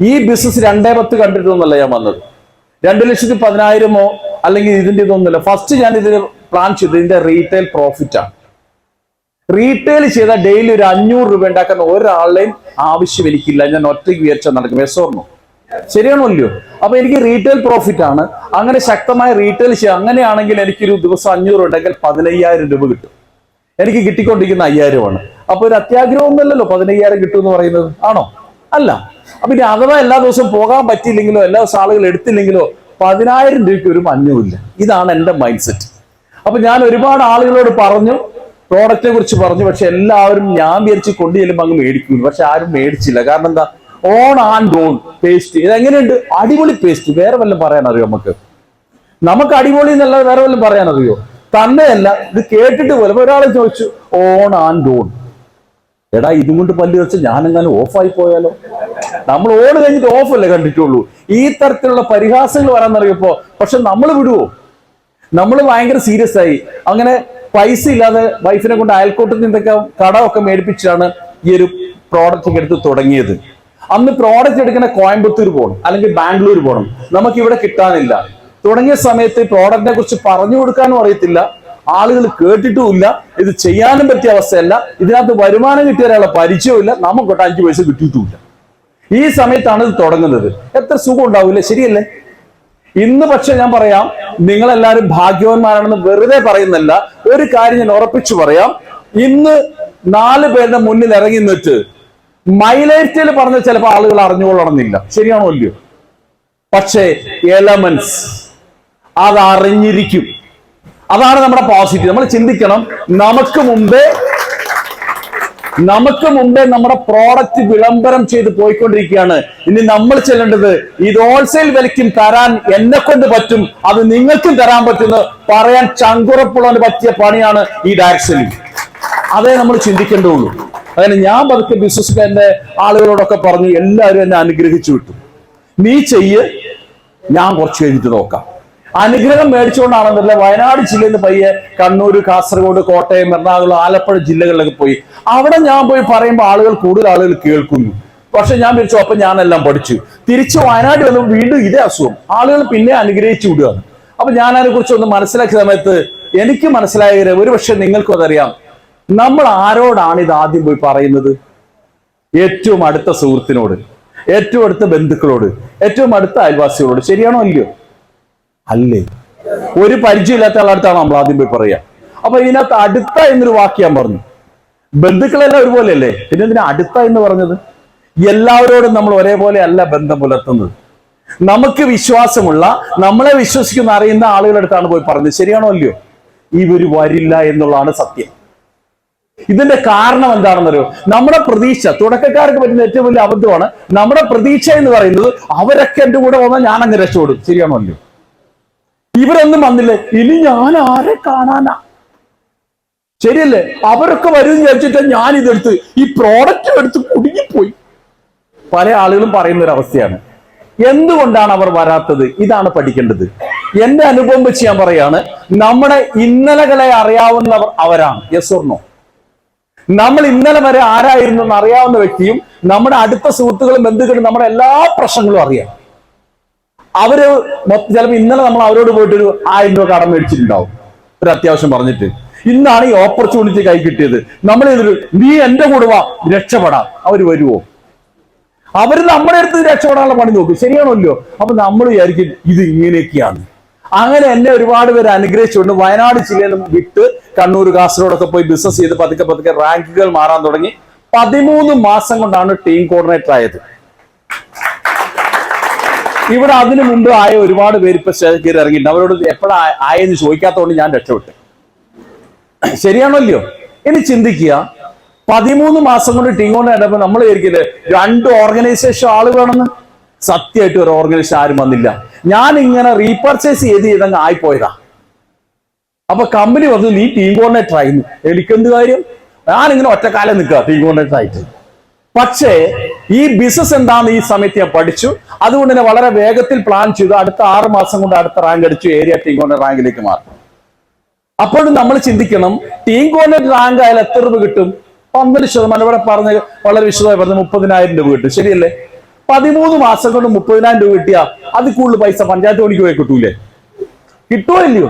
ഈ ബിസിനസ് 2-10 കണ്ടിട്ടൊന്നുമല്ല ഞാൻ വന്നത്. 2,10,000 അല്ലെങ്കിൽ ഇതിന്റെ ഇതൊന്നുമില്ല. ഫസ്റ്റ് ഞാൻ ഇതിന് പ്ലാൻ ചെയ്തത് ഇതിന്റെ റീറ്റെയിൽ പ്രോഫിറ്റ് ആണ്. റീറ്റെയിൽ ചെയ്ത ഡെയിലി ഒരു 500 രൂപ ഉണ്ടാക്കുന്ന ഒരാളുടെയും ആവശ്യം എനിക്കില്ല. ഞാൻ ഒറ്റയ്ക്ക് വിചാരിച്ചാൽ നടക്കും. എസ്സോർണോ? ശരിയാണോ അല്ലയോ? അപ്പൊ എനിക്ക് റീറ്റെയിൽ പ്രോഫിറ്റ് ആണ്. അങ്ങനെ ശക്തമായ റീറ്റെയിൽ ചെയ്യാം. അങ്ങനെയാണെങ്കിൽ എനിക്കൊരു ദിവസം 500 ഉണ്ടെങ്കിൽ 15,000 രൂപ കിട്ടും. എനിക്ക് കിട്ടിക്കൊണ്ടിരിക്കുന്ന 5,000 ആണ്. അപ്പൊ ഒരു അത്യാഗ്രഹമൊന്നുമല്ലല്ലോ 15,000 കിട്ടും എന്ന് പറയുന്നത്, ആണോ? അല്ല. അപ്പൊ ഇനി അഥവാ എല്ലാ ദിവസവും പോകാൻ പറ്റിയില്ലെങ്കിലോ എല്ലാ ദിവസവും ആളുകൾ എടുത്തില്ലെങ്കിലോ 10,000 രൂപയ്ക്ക് ഒരു മഞ്ഞുമില്ല. ഇതാണ് എന്റെ മൈൻഡ് സെറ്റ്. അപ്പൊ ഞാൻ ഒരുപാട് ആളുകളോട് പറഞ്ഞു, പ്രോഡക്റ്റിനെ കുറിച്ച് പറഞ്ഞു. പക്ഷെ എല്ലാവരും ഞാൻ വിചാരിച്ച് കൊണ്ടു ചെല്ലുമ്പോൾ അങ്ങ് മേടിക്കുന്നു. പക്ഷെ ആരും മേടിച്ചില്ല. കാരണം എന്താ? On and on paste. ഇതെങ്ങനെയുണ്ട്? അടിപൊളി പേസ്റ്റ്. വേറെ വല്ലതും പറയാൻ അറിയോ? നമുക്ക് അടിപൊളി എന്നല്ലാതെ വേറെ വല്ലതും പറയാൻ അറിയോ? തന്നെയല്ല, ഇത് കേട്ടിട്ട് പോലെ ഒരാളെ ചോദിച്ചു ഓൺ ആൻഡ് ഓൺ. എടാ, ഇതും കൊണ്ട് പല്ല് വെച്ച് ഞാനെങ്ങാനും ഓഫായി പോയാലോ? നമ്മൾ ഓൺ കഴിഞ്ഞിട്ട് ഓഫ് അല്ലേ കണ്ടിട്ടുള്ളൂ. ഈ തരത്തിലുള്ള പരിഹാസങ്ങൾ വരാൻ തുടങ്ങിയപ്പോ പക്ഷെ നമ്മൾ വിടുവോ? നമ്മൾ ഭയങ്കര സീരിയസ് ആയി. അങ്ങനെ പൈസ ഇല്ലാതെ വൈഫിനെ കൊണ്ട് അയൽക്കൂട്ടത്തിൽ നിന്നൊക്കെ കടമൊക്കെ മേടിപ്പിച്ചാണ് ഈ ഒരു പ്രോഡക്റ്റ് എടുത്ത് തുടങ്ങിയത്. അന്ന് പ്രോഡക്റ്റ് എടുക്കുന്ന കോയമ്പത്തൂർ പോകണം, അല്ലെങ്കിൽ ബാംഗ്ലൂർ പോകണം. നമുക്ക് ഇവിടെ കിട്ടാനില്ല. തുടങ്ങിയ സമയത്ത് പ്രോഡക്റ്റിനെ കുറിച്ച് പറഞ്ഞു കൊടുക്കാനും അറിയത്തില്ല, ആളുകൾ കേട്ടിട്ടുമില്ല, ഇത് ചെയ്യാനും പറ്റിയ അവസ്ഥയല്ല. ഇതിനകത്ത് വരുമാനം കിട്ടിയ ഒരാളെ പരിചയമില്ല, നമുക്കൊട്ട് 5 പൈസ കിട്ടിയിട്ടുമില്ല. ഈ സമയത്താണ് ഇത് തുടങ്ങുന്നത്. എത്ര സുഖം ഉണ്ടാവില്ലേ? ശരിയല്ലേ? ഇന്ന് പക്ഷെ ഞാൻ പറയാം, നിങ്ങളെല്ലാവരും ഭാഗ്യവാന്മാരാണെന്ന് വെറുതെ പറയുന്നല്ല. ഒരു കാര്യം ഞാൻ ഉറപ്പിച്ചു പറയാം, ഇന്ന് 4 പേരുടെ മുന്നിൽ ഇറങ്ങി നിന്നിട്ട് മൈലേറ്റയിൽ പറഞ്ഞ ചിലപ്പോൾ ആളുകൾ അറിഞ്ഞുകൊള്ളണമെന്നില്ല. ശരിയാണോ അല്ലയോ? പക്ഷേ എലമെന്റ്സ് അത് അറിഞ്ഞിരിക്കും. അതാണ് നമ്മുടെ പോസിറ്റീവ്. നമ്മൾ ചിന്തിക്കണം, നമുക്ക് മുമ്പേ നമ്മുടെ പ്രോഡക്റ്റ് വിളംബരം ചെയ്ത് പോയിക്കൊണ്ടിരിക്കുകയാണ്. ഇനി നമ്മൾ ചെല്ലേണ്ടത് ഇത് ഹോൾസെയിൽ വിലയ്ക്കും തരാൻ എന്നെ കൊണ്ട് പറ്റും, അത് നിങ്ങൾക്കും തരാൻ പറ്റുമെന്ന് പറയാൻ ചങ്കുറപ്പുള്ളതിന് പറ്റിയ പണിയാണ് ഈ ഡയറക്ഷനിൽ. അതേ നമ്മൾ ചിന്തിക്കേണ്ടുള്ളൂ. അങ്ങനെ ഞാൻ പതുക്കെ ബിസിനസ്സുകാരന്റെ ആളുകളോടൊക്കെ പറഞ്ഞു, എല്ലാവരും എന്നെ അനുഗ്രഹിച്ചു വിട്ടു. നീ ചെയ്യ്, ഞാൻ കുറച്ച് കഴിഞ്ഞിട്ട് നോക്കാം. അനുഗ്രഹം മേടിച്ചുകൊണ്ടാണെന്നല്ല, വയനാട് ജില്ലയിൽ നിന്ന് പയ്യെ കണ്ണൂർ, കാസർഗോഡ്, കോട്ടയം, എറണാകുളം, ആലപ്പുഴ ജില്ലകളിലൊക്കെ പോയി. അവിടെ ഞാൻ പോയി പറയുമ്പോൾ കൂടുതൽ ആളുകൾ കേൾക്കുന്നു. പക്ഷെ ഞാൻ വിളിച്ചു, അപ്പൊ ഞാനെല്ലാം പഠിച്ചു. തിരിച്ച് വയനാട് വന്നു വീണ്ടും ഇതേ അസുഖം. ആളുകൾ പിന്നെ അനുഗ്രഹിച്ചു വിടുകയാണ്. അപ്പൊ ഞാൻ അതിനെ കുറിച്ച് ഒന്ന് മനസ്സിലാക്കിയ സമയത്ത് എനിക്ക് മനസ്സിലായ, ഒരുപക്ഷെ നിങ്ങൾക്കും അതറിയാം, നമ്മൾ ആരോടാണ് ഇത് ആദ്യം പോയി പറയുന്നത്? ഏറ്റവും അടുത്ത സുഹൃത്തിനോട്, ഏറ്റവും അടുത്ത ബന്ധുക്കളോട്, ഏറ്റവും അടുത്ത അയൽവാസികളോട്. ശരിയാണോ അല്ലയോ? അല്ലേ? ഒരു പരിചയമില്ലാത്ത ആളടുത്താണ് നമ്മൾ ആദ്യം പോയി പറയാ. അപ്പൊ ഇതിനകത്ത് അടുത്ത എന്നൊരു വാക്ക് ഞാൻ പറഞ്ഞു. ബന്ധുക്കളെല്ലാം ഒരുപോലെയല്ലേ? പിന്നെ ഇതിന് അടുത്ത എന്ന് പറഞ്ഞത്? എല്ലാവരോടും നമ്മൾ ഒരേപോലെ അല്ല ബന്ധം പുലർത്തുന്നത്. നമുക്ക് വിശ്വാസമുള്ള, നമ്മളെ വിശ്വസിക്കുന്ന, അറിയുന്ന ആളുകളുടെ അടുത്താണ് പോയി പറഞ്ഞത്. ശരിയാണോ അല്ലയോ? ഇവര് വരില്ല എന്നുള്ളതാണ് സത്യം. ഇതിന്റെ കാരണം എന്താണെന്നറിയോ? നമ്മുടെ പ്രതീക്ഷ, തുടക്കക്കാർക്ക് പറ്റുന്ന ഏറ്റവും വലിയ അബദ്ധമാണ്. നമ്മുടെ പ്രതീക്ഷ എന്ന് പറയുന്നത് അവരൊക്കെ എന്റെ കൂടെ വന്നാൽ ഞാൻ അങ്ങ് രക്ഷപ്പെടും. ശരിയാണോ അല്ലയോ? ഇവരൊന്നും വന്നില്ലേ, ഇനി ഞാൻ ആരെ കാണാനാ? ശരിയല്ലേ? അവരൊക്കെ വരും വിചാരിച്ചിട്ട് ഞാൻ ഇതെടുത്ത് ഈ പ്രോഡക്റ്റ് എടുത്ത് കുടുങ്ങിപ്പോയി. പല ആളുകളും പറയുന്ന ഒരു അവസ്ഥയാണ്. എന്തുകൊണ്ടാണ് അവർ വരാത്തത്? ഇതാണ് പഠിക്കേണ്ടത്. എന്റെ അനുഭവം വെച്ച് ഞാൻ പറയാണ്, നമ്മുടെ ഇന്നലകളെ അറിയാവുന്നവർ അവരാണ്. Yes or no? നമ്മൾ ഇന്നലെ വരെ ആരായിരുന്നു എന്ന് അറിയാവുന്ന വ്യക്തിയും നമ്മുടെ അടുത്ത സുഹൃത്തുക്കളും ബന്ധുക്കളും നമ്മുടെ എല്ലാ പ്രശ്നങ്ങളും അറിയാം. അവര് ചിലപ്പോൾ ഇന്നലെ നമ്മൾ അവരോട് പോയിട്ടൊരു 1000 രൂപ കടം മേടിച്ചിട്ടുണ്ടാവും, ഒരു അത്യാവശ്യം പറഞ്ഞിട്ട്. ഇന്നാണ് ഈ ഓപ്പർച്യൂണിറ്റി കൈ കിട്ടിയത്. നമ്മൾ നീ എന്റെ കൂടെ വാ, രക്ഷപ്പെടാം. അവര് വരുവോ? അവര് നമ്മുടെ അടുത്ത് രക്ഷപ്പെടാനുള്ള പണി നോക്കും. ശരിയാണല്ലോ? അപ്പൊ നമ്മൾ വിചാരിക്കും ഇത് ഇങ്ങനെയൊക്കെയാണ്. അങ്ങനെ എന്നെ ഒരുപാട് പേര് അനുഗ്രഹിച്ചുകൊണ്ട് വയനാട് ജില്ലയിൽ നിന്നും വിട്ട് കണ്ണൂർ, കാസർഗോഡൊക്കെ പോയി ബിസിനസ് ചെയ്ത് പതുക്കെ റാങ്കുകൾ മാറാൻ തുടങ്ങി. 13 മാസം കൊണ്ടാണ് ടീം കോർഡിനേറ്റർ ആയത്. ഇവിടെ അതിനു മുമ്പ് ആയ ഒരുപാട് പേര് ഇപ്പൊ സ്റ്റേജ് കയറി ഇറങ്ങിയിട്ടുണ്ട്. അവരോട് എപ്പോഴാ ആയെന്ന് ചോദിക്കാത്തതുകൊണ്ട് ഞാൻ രക്ഷപ്പെട്ടു. ശരിയാണല്ലോ? ഇനി ചിന്തിക്കുക, 13 മാസം കൊണ്ട് ടീം കോർഡിനേറ്റർ നമ്മൾ വിചാരിക്കില്ലേ 2 ഓർഗനൈസേഷൻ ആള് വേണമെന്ന്? സത്യമായിട്ട് ഒരു ഓർഗനൈസേഷൻ ആരും വന്നില്ല. ഞാൻ ഇങ്ങനെ റീപർച്ചേസ് ചെയ്തങ്ങ് ആയിപ്പോയതാ. അപ്പൊ കമ്പനി പറഞ്ഞു നീ ടീം കോർഡിനേറ്റർ ആയിരുന്നു. എനിക്കെന്ത് കാര്യം? ഞാനിങ്ങനെ ഒറ്റക്കാലം നിൽക്കുക ടീം കോർഡിനേറ്റർ ആയിട്ട്. പക്ഷേ ഈ ബിസിനസ് എന്താണെന്ന് ഈ സമയത്ത് ഞാൻ പഠിച്ചു. അതുകൊണ്ട് തന്നെ വളരെ വേഗത്തിൽ പ്ലാൻ ചെയ്തു. അടുത്ത 6 മാസം കൊണ്ട് അടുത്ത റാങ്ക് അടിച്ചു, ഏരിയ ടീം കോർഡിനേറ്റർ റാങ്കിലേക്ക് മാറി. അപ്പോഴും നമ്മൾ ചിന്തിക്കണം, ടീം കോർഡിനേറ്റർ റാങ്ക് ആയാലും എത്ര രൂപ കിട്ടും? 12%. ഇവിടെ പറഞ്ഞ് വളരെ വിശദമായി പറഞ്ഞ് 30,000 രൂപ കിട്ടും. ശരിയല്ലേ? 13 മാസം കൊണ്ട് 30,000 രൂപ കിട്ടിയാ അത് കൂടുതൽ പൈസ പഞ്ചായത്ത് പണിക്ക് പോയി കിട്ടൂലേ? കിട്ടുമോ ഇല്ലയോ?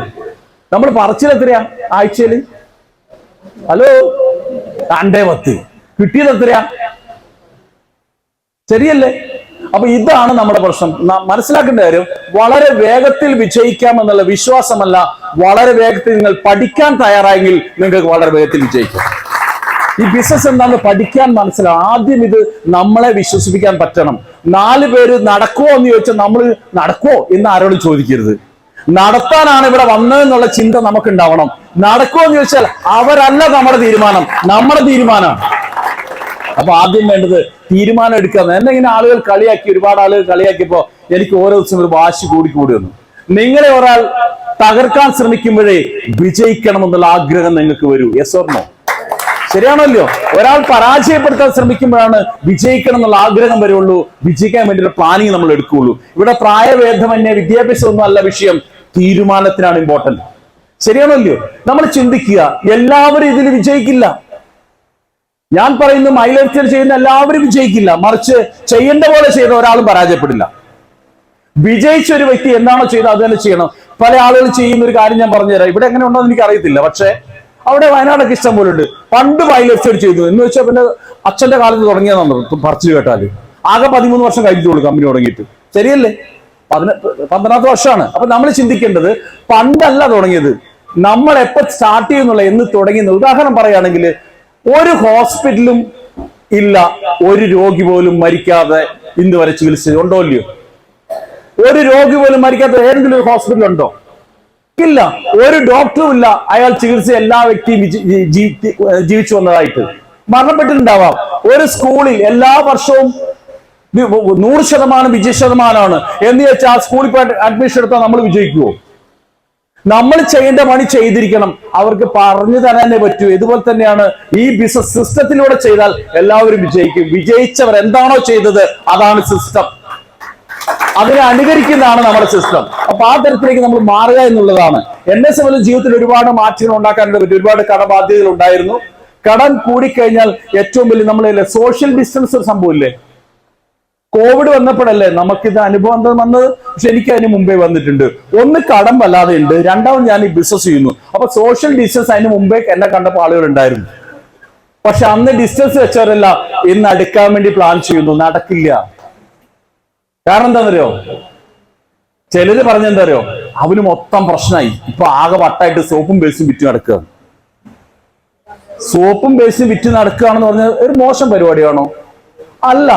നമ്മൾ പറച്ചിലെത്രയാ ആഴ്ചയില്? ഹലോ, 210. കിട്ടിയത് എത്രയാ? ശരിയല്ലേ? അപ്പൊ ഇതാണ് നമ്മുടെ പ്രശ്നം. മനസ്സിലാക്കേണ്ട കാര്യം, വളരെ വേഗത്തിൽ വിജയിക്കാം എന്നുള്ള വിശ്വാസമല്ല, വളരെ വേഗത്തിൽ നിങ്ങൾ പഠിക്കാൻ തയ്യാറായെങ്കിൽ നിങ്ങൾക്ക് വളരെ വേഗത്തിൽ വിജയിക്കാം. ഈ ബിസിനസ് എന്താണെന്ന് പഠിക്കാൻ മനസ്സിലാവും. ആദ്യം ഇത് നമ്മളെ വിശ്വസിപ്പിക്കാൻ പറ്റണം. 4 പേര് നടക്കുമോ എന്ന് ചോദിച്ചാൽ നമ്മൾ നടക്കുമോ എന്ന് ആരോടും ചോദിക്കരുത്. നടത്താനാണ് ഇവിടെ വന്നതെന്നുള്ള ചിന്ത നമുക്ക് ഉണ്ടാവണം. നടക്കുമോ എന്ന് ചോദിച്ചാൽ അവരല്ല നമ്മുടെ തീരുമാനം, നമ്മുടെ തീരുമാനമാണ്. അപ്പൊ ആദ്യം വേണ്ടത് തീരുമാനം എടുക്കുക. എന്നെ ഇങ്ങനെ ആളുകൾ കളിയാക്കി, ഒരുപാട് ആളുകൾ കളിയാക്കിയപ്പോ എനിക്ക് ഓരോ ദിവസം ഒരു വാശി കൂടി വന്നു. നിങ്ങളെ ഒരാൾ തകർക്കാൻ ശ്രമിക്കുമ്പോഴേ വിജയിക്കണം എന്നുള്ള ആഗ്രഹം നിങ്ങൾക്ക് വരൂ. Yes or no? ശരിയാണല്ലോ? ഒരാൾ പരാജയപ്പെടുത്താൻ ശ്രമിക്കുമ്പോഴാണ് വിജയിക്കണം എന്നുള്ള ആഗ്രഹം വരുള്ളൂ. വിജയിക്കാൻ വേണ്ടിയുള്ള പ്ലാനിങ് നമ്മൾ എടുക്കുകയുള്ളൂ. ഇവിടെ പ്രായഭേദമന്യേ വിദ്യാഭ്യാസം ഒന്നും അല്ല വിഷയം, തീരുമാനത്തിനാണ് ഇമ്പോർട്ടന്റ്. ശരിയാണല്ലോ? നമ്മൾ ചിന്തിക്കുക, എല്ലാവരും ഇതിൽ വിജയിക്കില്ല. ഞാൻ പറയുന്നു, മൈ ലൈഫ് സ്റ്റൈൽ ചെയ്യുന്ന എല്ലാവരും വിജയിക്കില്ല. മറിച്ച് ചെയ്യേണ്ട പോലെ ചെയ്ത ഒരാളും പരാജയപ്പെടില്ല. വിജയിച്ച ഒരു വ്യക്തി എന്താണോ ചെയ്തത് അത് തന്നെ ചെയ്യണം. പല ആളുകൾ ചെയ്യുന്ന ഒരു കാര്യം ഞാൻ പറഞ്ഞുതരാം. ഇവിടെ എങ്ങനെ ഉണ്ടോ എന്ന് എനിക്ക് അറിയത്തില്ല, പക്ഷെ അവിടെ വയനാടൊക്കെ ഇഷ്ടം പോലെ ഉണ്ട്. പണ്ട് മൈ ലൈഫ് സ്റ്റൈൽ ചെയ്തു എന്ന് വെച്ചാൽ പിന്നെ അച്ഛന്റെ കാലത്ത് തുടങ്ങിയതാണോ പറച്ചിൽ കേട്ടാല്? ആകെ 13 വർഷം കഴിഞ്ഞിട്ടുള്ളൂ കമ്പനി തുടങ്ങിയിട്ട്. ശരിയല്ലേ? 12ാമത്തെ വർഷമാണ്. അപ്പൊ നമ്മൾ ചിന്തിക്കേണ്ടത് പണ്ടല്ല തുടങ്ങിയത്, നമ്മൾ എപ്പോ സ്റ്റാർട്ട് ചെയ്യുന്നുള്ള, എന്ന് തുടങ്ങിയെന്ന്. ഉദാഹരണം പറയുകയാണെങ്കിൽ, ഒരു ഹോസ്പിറ്റലും ഇല്ല, ഒരു രോഗി പോലും മരിക്കാതെ ഇന്ന് വരെ ചികിത്സ ഉണ്ടോ ഇല്ലയോ? ഒരു രോഗി പോലും മരിക്കാത്ത ഏതെങ്കിലും ഒരു ഹോസ്പിറ്റൽ ഉണ്ടോ? ഇല്ല. ഒരു ഡോക്ടറും ഇല്ല അയാൾ ചികിത്സ എല്ലാ വ്യക്തിയും ജീവിച്ചു വന്നതായിട്ട്. മരണപ്പെട്ടിട്ടുണ്ടാവാം. ഒരു സ്കൂളിൽ എല്ലാ വർഷവും 100% വിജയശതമാനമാണ് എന്ന് വെച്ചാൽ ആ സ്കൂളിൽ പോയി അഡ്മിഷൻ എടുത്താൽ നമ്മൾ വിജയിക്കുമോ? നമ്മൾ ചെയ്യേണ്ട പണി ചെയ്തിരിക്കണം. അവർക്ക് പറഞ്ഞു തരാനേ പറ്റൂ. ഇതുപോലെ തന്നെയാണ് ഈ ബിസിനസ് സിസ്റ്റത്തിലൂടെ ചെയ്താൽ എല്ലാവരും വിജയിക്കും. വിജയിച്ചവർ എന്താണോ ചെയ്തത് അതാണ് സിസ്റ്റം. അതിനെ അനുകരിക്കുന്നതാണ് നമ്മുടെ സിസ്റ്റം. അപ്പൊ ആ തരത്തിലേക്ക് നമ്മൾ മാറുക എന്നുള്ളതാണ്. എന്നെ സംബന്ധിച്ച് ജീവിതത്തിൽ ഒരുപാട് മാറ്റങ്ങൾ ഉണ്ടാക്കാനായിട്ട് പറ്റും. ഒരുപാട് കടബാധ്യതകൾ ഉണ്ടായിരുന്നു. കടം കൂടിക്കഴിഞ്ഞാൽ ഏറ്റവും വലിയ നമ്മളല്ലേ സോഷ്യൽ ഡിസ്റ്റൻസ് ഒരു സംഭവമില്ലേ? കോവിഡ് വന്നപ്പോഴല്ലേ നമുക്കിത് അനുഭവം വന്നത്. പക്ഷെ എനിക്ക് അതിന് മുമ്പേ വന്നിട്ടുണ്ട്. ഒന്ന്, കടം വല്ലാതെ ഉണ്ട്. രണ്ടാമത് ഞാൻ ഈ ബിസിനസ് ചെയ്യുന്നു. അപ്പൊ സോഷ്യൽ ഡിസ്റ്റൻസ് അതിന് മുമ്പേ എന്നെ കണ്ടപ്പോൾ ആളുകൾ ഉണ്ടായിരുന്നു. പക്ഷെ അന്ന് ഡിസ്റ്റൻസ് വെച്ചവരല്ല ഇന്ന് അടുക്കാൻ വേണ്ടി പ്ലാൻ ചെയ്യുന്നു. നടക്കില്ല. കാരണം എന്താണെന്നറിയോ? ചിലര് പറഞ്ഞെന്തറിയോ? അവന് മൊത്തം പ്രശ്നമായി, ഇപ്പൊ ആകെ വട്ടായിട്ട് സോപ്പും ബേസും വിറ്റ് നടക്കുക. സോപ്പും ബേസും വിറ്റ് നടക്കുകയാണെന്ന് പറഞ്ഞാൽ ഒരു മോശം പരിപാടിയാണോ? അല്ല.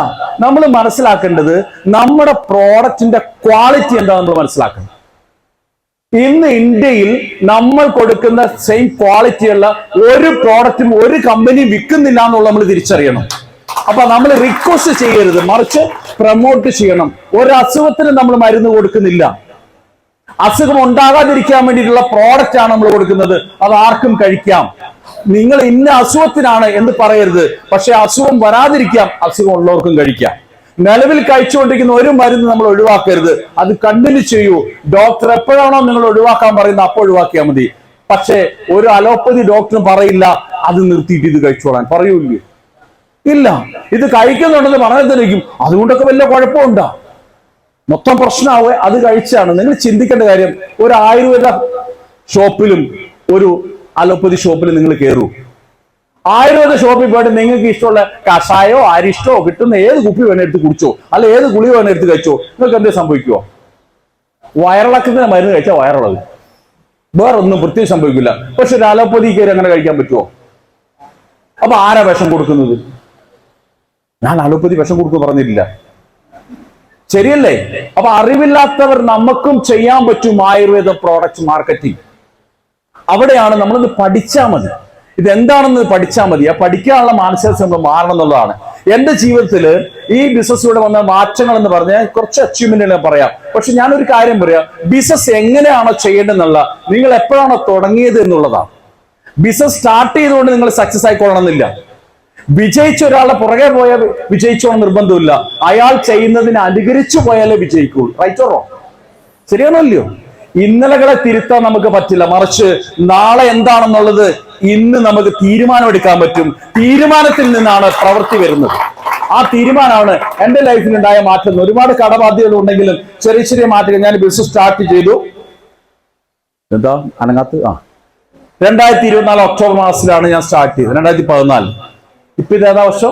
നമ്മൾ മനസ്സിലാക്കേണ്ടത് നമ്മുടെ പ്രോഡക്റ്റിന്റെ ക്വാളിറ്റി എന്താ നമ്മൾ മനസ്സിലാക്കണം. ഇന്ന് ഇന്ത്യയിൽ നമ്മൾ കൊടുക്കുന്ന സെയിം ക്വാളിറ്റിയുള്ള ഒരു പ്രോഡക്റ്റും ഒരു കമ്പനി വിൽക്കുന്നില്ല എന്നുള്ളത് നമ്മൾ തിരിച്ചറിയണം. അപ്പൊ നമ്മൾ റിക്വസ്റ്റ് ചെയ്യരുത്, മറിച്ച് പ്രൊമോട്ട് ചെയ്യണം. ഒരു അസുഖത്തിന് നമ്മൾ മരുന്ന് കൊടുക്കുന്നില്ല. അസുഖം ഉണ്ടാകാതിരിക്കാൻ വേണ്ടിയിട്ടുള്ള പ്രോഡക്റ്റ് ആണ് നമ്മൾ കൊടുക്കുന്നത്. അത് ആർക്കും കഴിക്കാം. നിങ്ങൾ ഇന്ന അസുഖത്തിനാണ് എന്ന് പറയരുത്. പക്ഷെ അസുഖം വരാതിരിക്കാം, അസുഖം ഉള്ളവർക്കും കഴിക്കാം. നിലവിൽ കഴിച്ചുകൊണ്ടിരിക്കുന്ന ഒരു മരുന്ന് നമ്മൾ ഒഴിവാക്കരുത്. അത് കണ്ടിന്യൂ ചെയ്യൂ. ഡോക്ടർ എപ്പോഴാണോ നിങ്ങൾ ഒഴിവാക്കാൻ പറയുന്നത് അപ്പോൾ ഒഴിവാക്കിയാൽ മതി. പക്ഷെ ഒരു അലോപ്പതി ഡോക്ടറും പറയില്ല അത് നിർത്തിയിട്ട് ഇത് കഴിച്ചോളാൻ. പറയൂല്ലേ? ഇല്ല. ഇത് കഴിക്കുന്നുണ്ടെന്ന് പറഞ്ഞിരിക്കും. അതുകൊണ്ടൊക്കെ വല്ല കുഴപ്പമുണ്ടോ? മൊത്തം പ്രശ്നമാവുക അത് കഴിച്ചാണ്. നിങ്ങൾ ചിന്തിക്കേണ്ട കാര്യം, ഒരു ആയുർവേദ ഷോപ്പിലും ഒരു അലോപ്പതി ഷോപ്പിലും നിങ്ങൾ കയറൂ. ആയുർവേദ ഷോപ്പിൽ പോയിട്ട് നിങ്ങൾക്ക് ഇഷ്ടമുള്ള കഷായോ അരിഷ്ടോ കിട്ടുന്ന ഏത് കുപ്പി വേണേ എടുത്ത് കുടിച്ചോ, അല്ല ഏത് ഗുളിക വേണേ എടുത്ത് കഴിച്ചോ. നിങ്ങൾക്ക് എന്തേ സംഭവിക്കുമോ? വയറിളക്കത്തിന് മരുന്ന് കഴിച്ചാൽ വയറിളകും, വേറൊന്നും പ്രത്യേകം സംഭവിക്കില്ല. പക്ഷെ ഒരു അലോപ്പതി കയറി അങ്ങനെ കഴിക്കാൻ പറ്റുമോ? അപ്പൊ ആരാ വിഷം കൊടുക്കുന്നത്? ഞാൻ അലോപ്പതി വിഷം കൊടുക്കുന്നു പറഞ്ഞിട്ടില്ല. ശരിയല്ലേ? അപ്പൊ അറിവില്ലാത്തവർ നമുക്കും ചെയ്യാൻ പറ്റും ആയുർവേദ പ്രോഡക്റ്റ് മാർക്കറ്റിംഗ്. അവിടെയാണ് നമ്മളിത് പഠിച്ചാൽ മതി. ഇതെന്താണെന്ന് പഠിച്ചാൽ മതി. ആ പഠിക്കാനുള്ള മാനസിക നമ്മൾ മാറണം എന്നുള്ളതാണ്. എന്റെ ജീവിതത്തിൽ ഈ ബിസിനസ്സിലൂടെ വന്ന മാറ്റങ്ങൾ എന്ന് പറഞ്ഞാൽ കുറച്ച് അച്ചീവ്മെന്റ് പറയാം. പക്ഷെ ഞാനൊരു കാര്യം പറയാം, ബിസിനസ് എങ്ങനെയാണോ ചെയ്യേണ്ടതെന്നുള്ള, നിങ്ങൾ എപ്പോഴാണോ തുടങ്ങിയത് എന്നുള്ളതാണ്. ബിസിനസ് സ്റ്റാർട്ട് ചെയ്തുകൊണ്ട് നിങ്ങൾ സക്സസ് ആയിക്കൊള്ളണമെന്നില്ല. വിജയിച്ച ഒരാളുടെ പുറകെ പോയാൽ വിജയിച്ചോണം നിർബന്ധമില്ല. അയാൾ ചെയ്യുന്നതിന് അനുകരിച്ചു പോയാലേ വിജയിക്കൂ. Right or wrong? ശരിയാണല്ലോ? ഇന്നലകളെ തിരുത്താൻ നമുക്ക് പറ്റില്ല, മറിച്ച് നാളെ എന്താണെന്നുള്ളത് ഇന്ന് നമുക്ക് തീരുമാനമെടുക്കാൻ പറ്റും. തീരുമാനത്തിൽ നിന്നാണ് പ്രവൃത്തി വരുന്നത്. ആ തീരുമാനമാണ് എന്റെ ലൈഫിൽ ഉണ്ടായ മാറ്റം. ഒരുപാട് കടബാധ്യതകൾ ഉണ്ടെങ്കിലും ചെറിയ ചെറിയ മാറ്റങ്ങൾ. ഞാൻ ബിസിനസ് സ്റ്റാർട്ട് ചെയ്തു. എന്താ അനങ്ങാത്ത്? 2024 ഒക്ടോബർ മാസത്തിലാണ് ഞാൻ സ്റ്റാർട്ട് ചെയ്തത്. 2014. ഇപ്പൊ ഇത് ഏതാ വർഷം?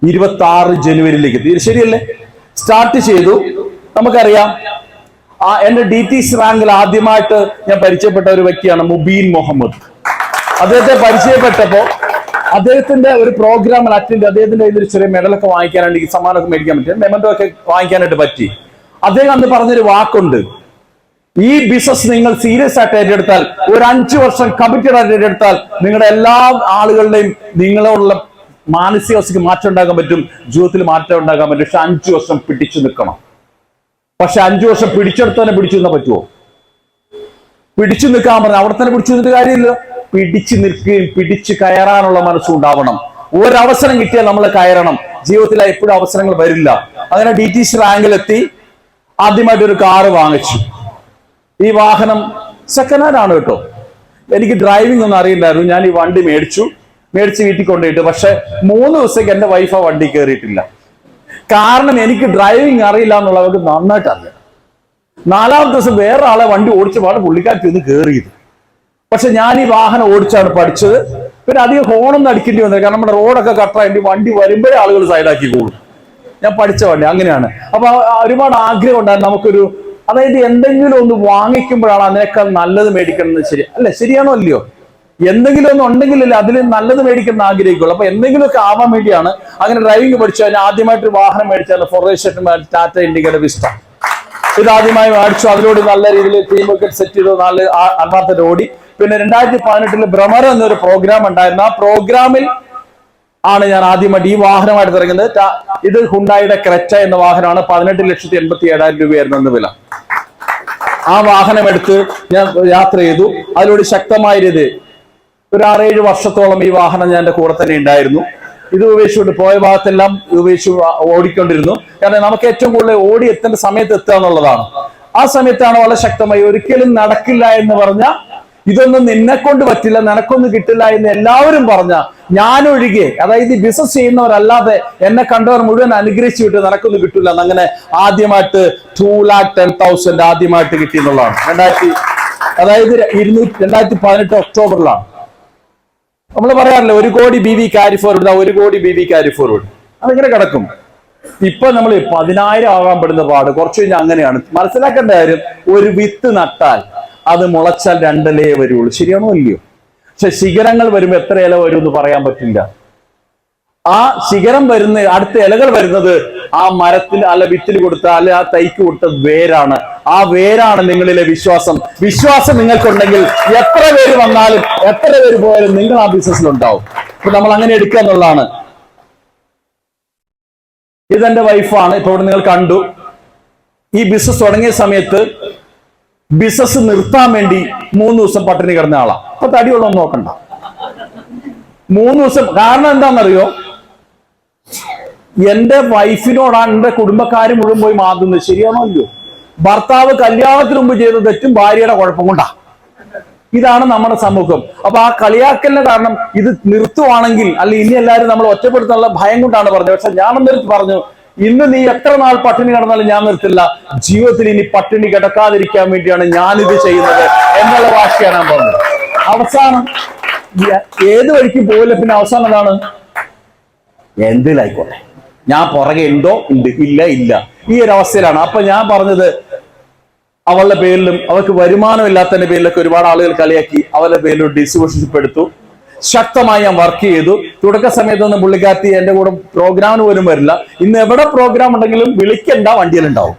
26 ജനുവരിയിലേക്ക് എത്തി. ശരിയല്ലേ? സ്റ്റാർട്ട് ചെയ്തു. നമുക്കറിയാം എന്റെ DTC റാങ്കിൽ ആദ്യമായിട്ട് ഞാൻ പരിചയപ്പെട്ട ഒരു വ്യക്തിയാണ് മുബീൻ മുഹമ്മദ്. അദ്ദേഹത്തെ പരിചയപ്പെട്ടപ്പോ അദ്ദേഹത്തിന്റെ ഒരു പ്രോഗ്രാമിൽ അറ്റൻഡ്, അദ്ദേഹത്തിന്റെ ഒരു ചെറിയ മെഡലൊക്കെ വാങ്ങിക്കാനായിട്ട്, സമ്മാനമൊക്കെ മേടിക്കാൻ പറ്റി, മെമന്റോ ഒക്കെ വാങ്ങിക്കാനായിട്ട് പറ്റി. അദ്ദേഹം അന്ന് പറഞ്ഞൊരു വാക്കുണ്ട്, ഈ ബിസിനസ് നിങ്ങൾ സീരിയസ് ആയിട്ട് ഏറ്റെടുത്താൽ, ഒരു 5 വർഷം കമ്മിറ്റഡ് ആയിട്ട് ഏറ്റെടുത്താൽ, നിങ്ങളുടെ എല്ലാ ആളുകളുടെയും നിങ്ങളോടുള്ള മാനസികാവസ്ഥയ്ക്ക് മാറ്റം ഉണ്ടാക്കാൻ പറ്റും, ജീവിതത്തിൽ മാറ്റം ഉണ്ടാക്കാൻ പറ്റും. പക്ഷെ 5 വർഷം പിടിച്ചു നിൽക്കണം. പക്ഷെ 5 വർഷം പിടിച്ചെടുത്തന്നെ പിടിച്ചു നിന്നാ പറ്റുമോ? പിടിച്ചു നിൽക്കാൻ പറഞ്ഞാൽ അവിടെ തന്നെ പിടിച്ചു നിന്നിട്ട് കാര്യമില്ല. പിടിച്ചു നിൽക്കുകയും പിടിച്ചു കയറാനുള്ള മനസ്സും ഉണ്ടാവണം. ഒരവസരം കിട്ടിയാൽ നമ്മൾ കയറണം. ജീവിതത്തിൽ എപ്പോഴും അവസരങ്ങൾ വരില്ല. അങ്ങനെ DTC റാങ്കിലെത്തി. ആദ്യമായിട്ട് ഒരു കാറ് വാങ്ങിച്ചു. ഈ വാഹനം സെക്കൻഡ് ഹാൻഡ് ആണ് കേട്ടോ. എനിക്ക് ഡ്രൈവിംഗ് ഒന്നും അറിയില്ലായിരുന്നു. ഞാൻ ഈ വണ്ടി മേടിച്ച് വീട്ടിൽ കൊണ്ടുപോയിട്ട്, പക്ഷെ 3 ദിവസത്തേക്ക് എന്റെ വൈഫ് ആ വണ്ടി കയറിയിട്ടില്ല. കാരണം എനിക്ക് ഡ്രൈവിംഗ് അറിയില്ല എന്നുള്ളവർക്ക് നന്നായിട്ട് അറിയാം. 4ാമത്തെ ദിവസം വേറെ ആളെ വണ്ടി ഓടിച്ചപാട് പുള്ളിക്കാരത്തി ഒന്ന് കയറിയത്. പക്ഷെ ഞാൻ ഈ വാഹനം ഓടിച്ചാണ് പഠിച്ചത്. പിന്നെ അധികം ഹോണൊന്നും അടിക്കേണ്ടി വന്നത്, കാരണം നമ്മുടെ റോഡൊക്കെ കട്ടായിട്ട് വണ്ടി വരുമ്പോഴേ ആളുകൾ സൈഡാക്കി കൂടും. ഞാൻ പഠിച്ച വണ്ടി അങ്ങനെയാണ്. അപ്പൊ ഒരുപാട് ആഗ്രഹം ഉണ്ടായിരുന്നു നമുക്കൊരു, അതായത് എന്തെങ്കിലും ഒന്ന് വാങ്ങിക്കുമ്പോഴാണ് അതിനേക്കാൾ നല്ലത് മേടിക്കണം. ശരി അല്ലെ? ശരിയാണോ അല്ലയോ? എന്തെങ്കിലും ഒന്നും ഉണ്ടെങ്കിലല്ലേ അതിൽ നല്ലത് മേടിക്കുന്ന ആഗ്രഹിക്കുള്ളൂ. അപ്പൊ എന്തെങ്കിലുമൊക്കെ ആവാൻ വേണ്ടിയാണ് അങ്ങനെ ഡ്രൈവിംഗ് പഠിച്ചു. ഞാൻ ആദ്യമായിട്ട് വാഹനം മേടിച്ചാണ് ഫൊറേഷൻ ടാറ്റ ഇൻഡിക്കയുടെ വിസ്റ്റ. ഇത് ആദ്യമായി മേടിച്ചു. അതിലൂടെ നല്ല രീതിയിൽ ടീമൊക്കെ സെറ്റ് ചെയ്തു, നല്ല അന്നാത്തെ ഓടി. പിന്നെ 2018 ഭ്രമർ എന്നൊരു പ്രോഗ്രാം ഉണ്ടായിരുന്നു. ആ പ്രോഗ്രാമിൽ ആണ് ഞാൻ ആദ്യമായിട്ട് ഈ വാഹനമായിട്ട് ഇറങ്ങുന്നത്. ഇത് ഹുണ്ടായുടെ ക്രെറ്റ എന്ന വാഹനമാണ്. 18,87,000 രൂപയായിരുന്നു അന്ന് വില. ആ വാഹനം എടുത്ത് ഞാൻ യാത്ര ചെയ്തു. അതിലൂടെ ശക്തമായ രീതി ഒരു 6-7 വർഷത്തോളം ഈ വാഹനം ഞാൻ എന്റെ കൂടെ തന്നെ ഉണ്ടായിരുന്നു. ഇത് ഉപേക്ഷിച്ചുകൊണ്ട് പോയ ഭാഗത്തെല്ലാം ഉപേക്ഷിച്ച് ഓടിക്കൊണ്ടിരുന്നു. കാരണം നമുക്ക് ഏറ്റവും കൂടുതൽ ഓടി എത്തേണ്ട സമയത്ത് എത്തുക എന്നുള്ളതാണ്. ആ സമയത്താണ് വളരെ ശക്തമായി ഒരിക്കലും നടക്കില്ല എന്ന് പറഞ്ഞ, ഇതൊന്നും നിന്നെ കൊണ്ട് പറ്റില്ല, നിനക്കൊന്നും കിട്ടില്ല എന്ന് എല്ലാവരും പറഞ്ഞ, ഞാനൊഴികെ, അതായത് ഈ ബിസിനസ് ചെയ്യുന്നവരല്ലാതെ എന്നെ കണ്ടവർ മുഴുവൻ അനുഗ്രഹിച്ചു വിട്ട് നിനക്കൊന്നും കിട്ടില്ല. അങ്ങനെ ആദ്യമായിട്ട് 2,10,000 ആദ്യമായിട്ട് കിട്ടി എന്നുള്ളതാണ്. 2018 ഒക്ടോബറിലാണ്. നമ്മൾ പറയാറില്ല 1 കോടി BV ക്യാരി ഫോർവേഡ്, 1 കോടി BV ക്യാരി ഫോർവേഡ്. അതിങ്ങനെ കിടക്കും. ഇപ്പൊ നമ്മൾ 10,000 ആകാൻ പെടുന്ന പാട് കുറച്ച് കഴിഞ്ഞാൽ അങ്ങനെയാണ്. മനസ്സിലാക്കേണ്ട കാര്യം, ഒരു വിത്ത് നട്ടാൽ അത് മുളച്ചാൽ 2 ഇലയെ വരുള്ളൂ. ശരിയാണോ അല്ലയോ? പക്ഷെ ശിഖരങ്ങൾ വരുമ്പോ എത്ര ഇല വരും എന്ന് പറയാൻ പറ്റില്ല. ആ ശിഖരം വരുന്ന, അടുത്ത ഇലകൾ വരുന്നത് ആ മരത്തിൽ അല്ല വിത്തിൽ കൊടുത്ത അല്ലെ ആ തൈക്ക് കൊടുത്ത വേരാണ്. ആ വേരാണ് നിങ്ങളിലെ വിശ്വാസം. വിശ്വാസം നിങ്ങൾക്കുണ്ടെങ്കിൽ എത്ര പേര് വന്നാലും എത്ര പേര് പോയാലും നിങ്ങൾ ആ ബിസിനസ്സിൽ ഉണ്ടാവും. ഇപ്പൊ നമ്മൾ അങ്ങനെ എടുക്കുക എന്നുള്ളതാണ്. ഇതെന്റെ വൈഫാണ്. ഇപ്പൊ ഇവിടെ നിങ്ങൾ കണ്ടു. ഈ ബിസിനസ് തുടങ്ങിയ സമയത്ത് ബിസിനസ് നിർത്താൻ വേണ്ടി 3 ദിവസം പട്ടിണി കിടന്ന ആളാ. അപ്പൊ തടിയുള്ളൊന്നും നോക്കണ്ട. 3 ദിവസം. കാരണം എന്താണെന്നറിയോ? എന്റെ വൈഫിനോടാണ് എന്റെ കുടുംബക്കാര് മുഴുവൻ പോയി മാതുന്നത്. ശരിയാണോ അല്ലയോ? ഭർത്താവ് കല്യാണത്തിന് മുമ്പ് ചെയ്ത തെറ്റും ഭാര്യയുടെ കുഴപ്പം കൊണ്ടാ. ഇതാണ് നമ്മുടെ സമൂഹം. അപ്പൊ ആ കളിയാക്കലിന് കാരണം ഇത് നിർത്തുവാണെങ്കിൽ, അല്ലെങ്കിൽ ഇനി എല്ലാവരും നമ്മൾ ഒറ്റപ്പെടുത്താനുള്ള ഭയം കൊണ്ടാണ് പറഞ്ഞത്. പക്ഷെ ഞാൻ എന്നിട്ട് പറഞ്ഞു, ഇന്ന് നീ എത്ര നാൾ പട്ടിണി കിടന്നാലും ഞാൻ നിർത്തില്ല. ജീവിതത്തിൽ ഇനി പട്ടിണി കിടക്കാതിരിക്കാൻ വേണ്ടിയാണ് ഞാനിത് ചെയ്യുന്നത് എന്നുള്ള വാശിയാണ് ഞാൻ പറഞ്ഞത്. അവസാനം ഏത് വഴിക്ക് പോയില്ല. പിന്നെ അവസാനം എന്താണ്? എന്തിലായിക്കോട്ടെ, ഞാൻ പുറകെ ഉണ്ടോ ഉണ്ട്, ഇല്ല ഇല്ല, ഈ ഒരു അവസ്ഥയിലാണ്. അപ്പൊ ഞാൻ പറഞ്ഞത്, അവളുടെ പേരിലും അവർക്ക് വരുമാനമില്ലാത്തതിന്റെ പേരിലൊക്കെ ഒരുപാട് ആളുകൾ കളിയാക്കി. അവരുടെ പേരിലും ഡിസ്ട്രിബ്യൂഷൻഷിപ്പ് എടുത്തു. ശക്തമായി ഞാൻ വർക്ക് ചെയ്തു. തുടക്ക സമയത്തൊന്നും പുള്ളിക്കാത്തി എന്റെ കൂടെ പ്രോഗ്രാമിന് പോലും വരില്ല. ഇന്ന് എവിടെ പ്രോഗ്രാം ഉണ്ടെങ്കിലും വിളിക്കണ്ട, വണ്ടിയിലുണ്ടാവും.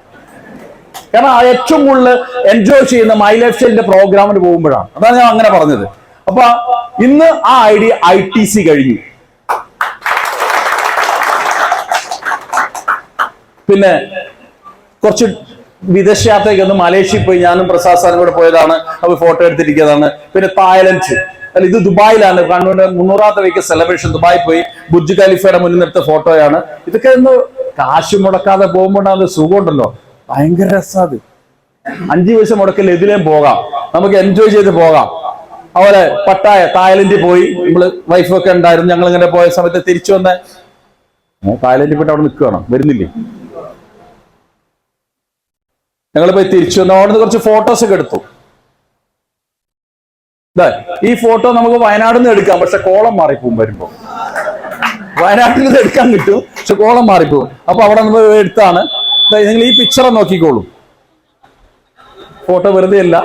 കാരണം ഏറ്റവും കൂടുതൽ എൻജോയ് ചെയ്യുന്ന മൈ ലൈഫ് സ്റ്റൈലിന്റെ പ്രോഗ്രാമിന് പോകുമ്പോഴാണ്. അതാണ് ഞാൻ അങ്ങനെ പറഞ്ഞത്. അപ്പൊ ഇന്ന് ആ ഐഡിയ ITC കഴിഞ്ഞു. പിന്നെ കുറച്ച് വിദേശ യാത്രയ്ക്ക് ഒന്ന് മലേഷ്യയിൽ പോയി ഞാനും പ്രസാദ് സാറും കൂടെ പോയതാണ്. അപ്പൊ ഫോട്ടോ എടുത്തിരിക്കുന്നതാണ്. പിന്നെ തായ്ലൻഡ്, അല്ല ഇത് ദുബായിലാണ്. കണ്ണൂരിന്റെ 300ാമത്തെ വീക്ക് സെലിബ്രേഷൻ ദുബായി പോയി. ബുർജ് ഖലീഫയുടെ മുന്നിൽ എടുത്ത ഫോട്ടോയാണ്. ഇതൊക്കെ ഒന്ന് കാശ് മുടക്കാതെ പോകുമ്പോൾ അത് സുഖമുണ്ടല്ലോ, ഭയങ്കര രസാത്. 5 പൈസ മുടക്കില്ല, ഇതിലേം പോകാം, നമുക്ക് എൻജോയ് ചെയ്ത് പോകാം. അതുപോലെ പട്ടായ തായ്ലൻഡിൽ പോയി. നമ്മള് വൈഫൊക്കെ ഉണ്ടായിരുന്നു. ഞങ്ങൾ ഇങ്ങനെ പോയ സമയത്ത് തിരിച്ചു വന്ന തായ്ലൻഡിൽ പോയിട്ട് അവിടെ നിൽക്കുകയാണ്, വരുന്നില്ലേ? ഞങ്ങളിപ്പോ തിരിച്ചു വന്നു. അവിടെ നിന്ന് കുറച്ച് ഫോട്ടോസ് ഒക്കെ എടുത്തു. ഈ ഫോട്ടോ നമുക്ക് വയനാട്ടിൽ നിന്ന് എടുക്കാം, പക്ഷെ കോളം മാറിപ്പോവും വരുമ്പോ. വയനാട്ടിൽ നിന്ന് എടുക്കാൻ കിട്ടും, പക്ഷെ കോളം മാറിപ്പോവും. അപ്പൊ അവിടെ നമ്മൾ എടുത്താണ്. നിങ്ങൾ ഈ പിക്ചർ നോക്കിക്കോളൂ. ഫോട്ടോ വെറുതെ അല്ല,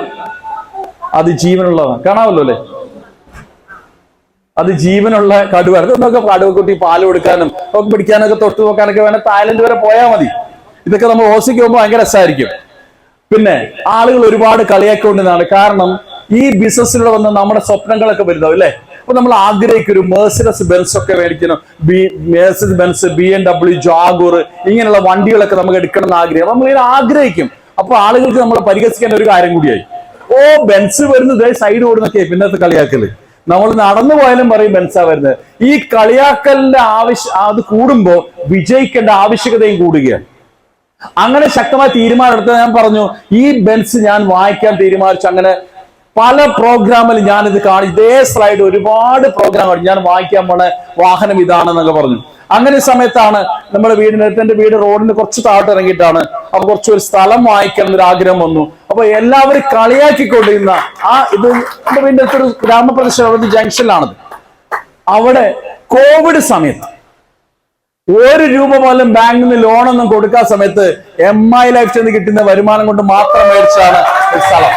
അത് ജീവനുള്ളതാണ്. കാണാമല്ലോ അല്ലെ? അത് ജീവനുള്ള കടുവ. ഇതൊക്കെ കടുവക്കുട്ടി പാല് കൊടുക്കാനും ഒക്കെ പിടിക്കാനൊക്കെ തൊട്ട് നോക്കാനൊക്കെ വേണം തായ്ലൻഡ് വരെ പോയാൽ മതി. ഇതൊക്കെ നമ്മൾ ഓസിക്ക് പോകുമ്പോൾ ഭയങ്കര രസമായിരിക്കും. പിന്നെ ആളുകൾ ഒരുപാട് കളിയാക്കൊണ്ടിരുന്നതാണ്. കാരണം ഈ ബിസിനസ്സിലൂടെ വന്ന് നമ്മുടെ സ്വപ്നങ്ങളൊക്കെ വരുന്നതാവും അല്ലെ? അപ്പൊ നമ്മൾ ആഗ്രഹിക്കും ഒരു മെഴ്സിഡസ് ബെൻസ് ഒക്കെ മേടിക്കണം, മെഴ്സിഡസ് ബെൻസ്, BMW, ജാഗൂർ, ഇങ്ങനെയുള്ള വണ്ടികളൊക്കെ നമുക്ക് എടുക്കണം എന്ന് ആഗ്രഹം. നമ്മളിങ്ങനെ ആഗ്രഹിക്കും. അപ്പൊ ആളുകൾക്ക് നമ്മൾ പരിഹസിക്കാൻ ഒരു കാര്യം കൂടിയായി. ഓ, ബെൻസ് വരുന്നത് സൈഡ് ഓടുന്നൊക്കെ പിന്നത്തെ കളിയാക്കല്. നമ്മൾ നടന്നു പോയാലും പറയും ബെൻസാ വരുന്നത്. ഈ കളിയാക്കലിന്റെ അത് കൂടുമ്പോ വിജയിക്കേണ്ട ആവശ്യകതയും കൂടുകയാണ്. അങ്ങനെ ശക്തമായ തീരുമാനം എടുത്ത് ഞാൻ പറഞ്ഞു, ഈ ബെൻസ് ഞാൻ വായിക്കാൻ തീരുമാനിച്ചു. അങ്ങനെ പല പ്രോഗ്രാമിൽ ഞാൻ ഇത് ഇതേ സ്ലൈഡ് ഒരുപാട് പ്രോഗ്രാം ഞാൻ വായിക്കാൻ പോണ വാഹനം ഇതാണെന്നൊക്കെ പറഞ്ഞു. അങ്ങനെ സമയത്താണ് നമ്മുടെ എന്റെ വീട് റോഡിന് കുറച്ച് താഴോട്ട് ഇറങ്ങിയിട്ടാണ്. അപ്പൊ കുറച്ചൊരു സ്ഥലം വാങ്ങിക്കണം എന്നൊരു ആഗ്രഹം വന്നു. അപ്പൊ എല്ലാവരും കളിയാക്കിക്കൊണ്ടിരുന്ന ഇത് എന്റെ വീടിന്റെ അടുത്തൊരു ഗ്രാമപ്രദേശം ജംഗ്ഷനിലാണത്. അവിടെ കോവിഡ് സമയത്ത് 1 രൂപ പോലും ബാങ്കിൽ നിന്ന് ലോണൊന്നും കൊടുക്കാൻ സമയത്ത് MI ലൈഫ് ചെന്ന് കിട്ടുന്ന വരുമാനം കൊണ്ട് മാത്രം മേടിച്ചാണ് സ്ഥലം.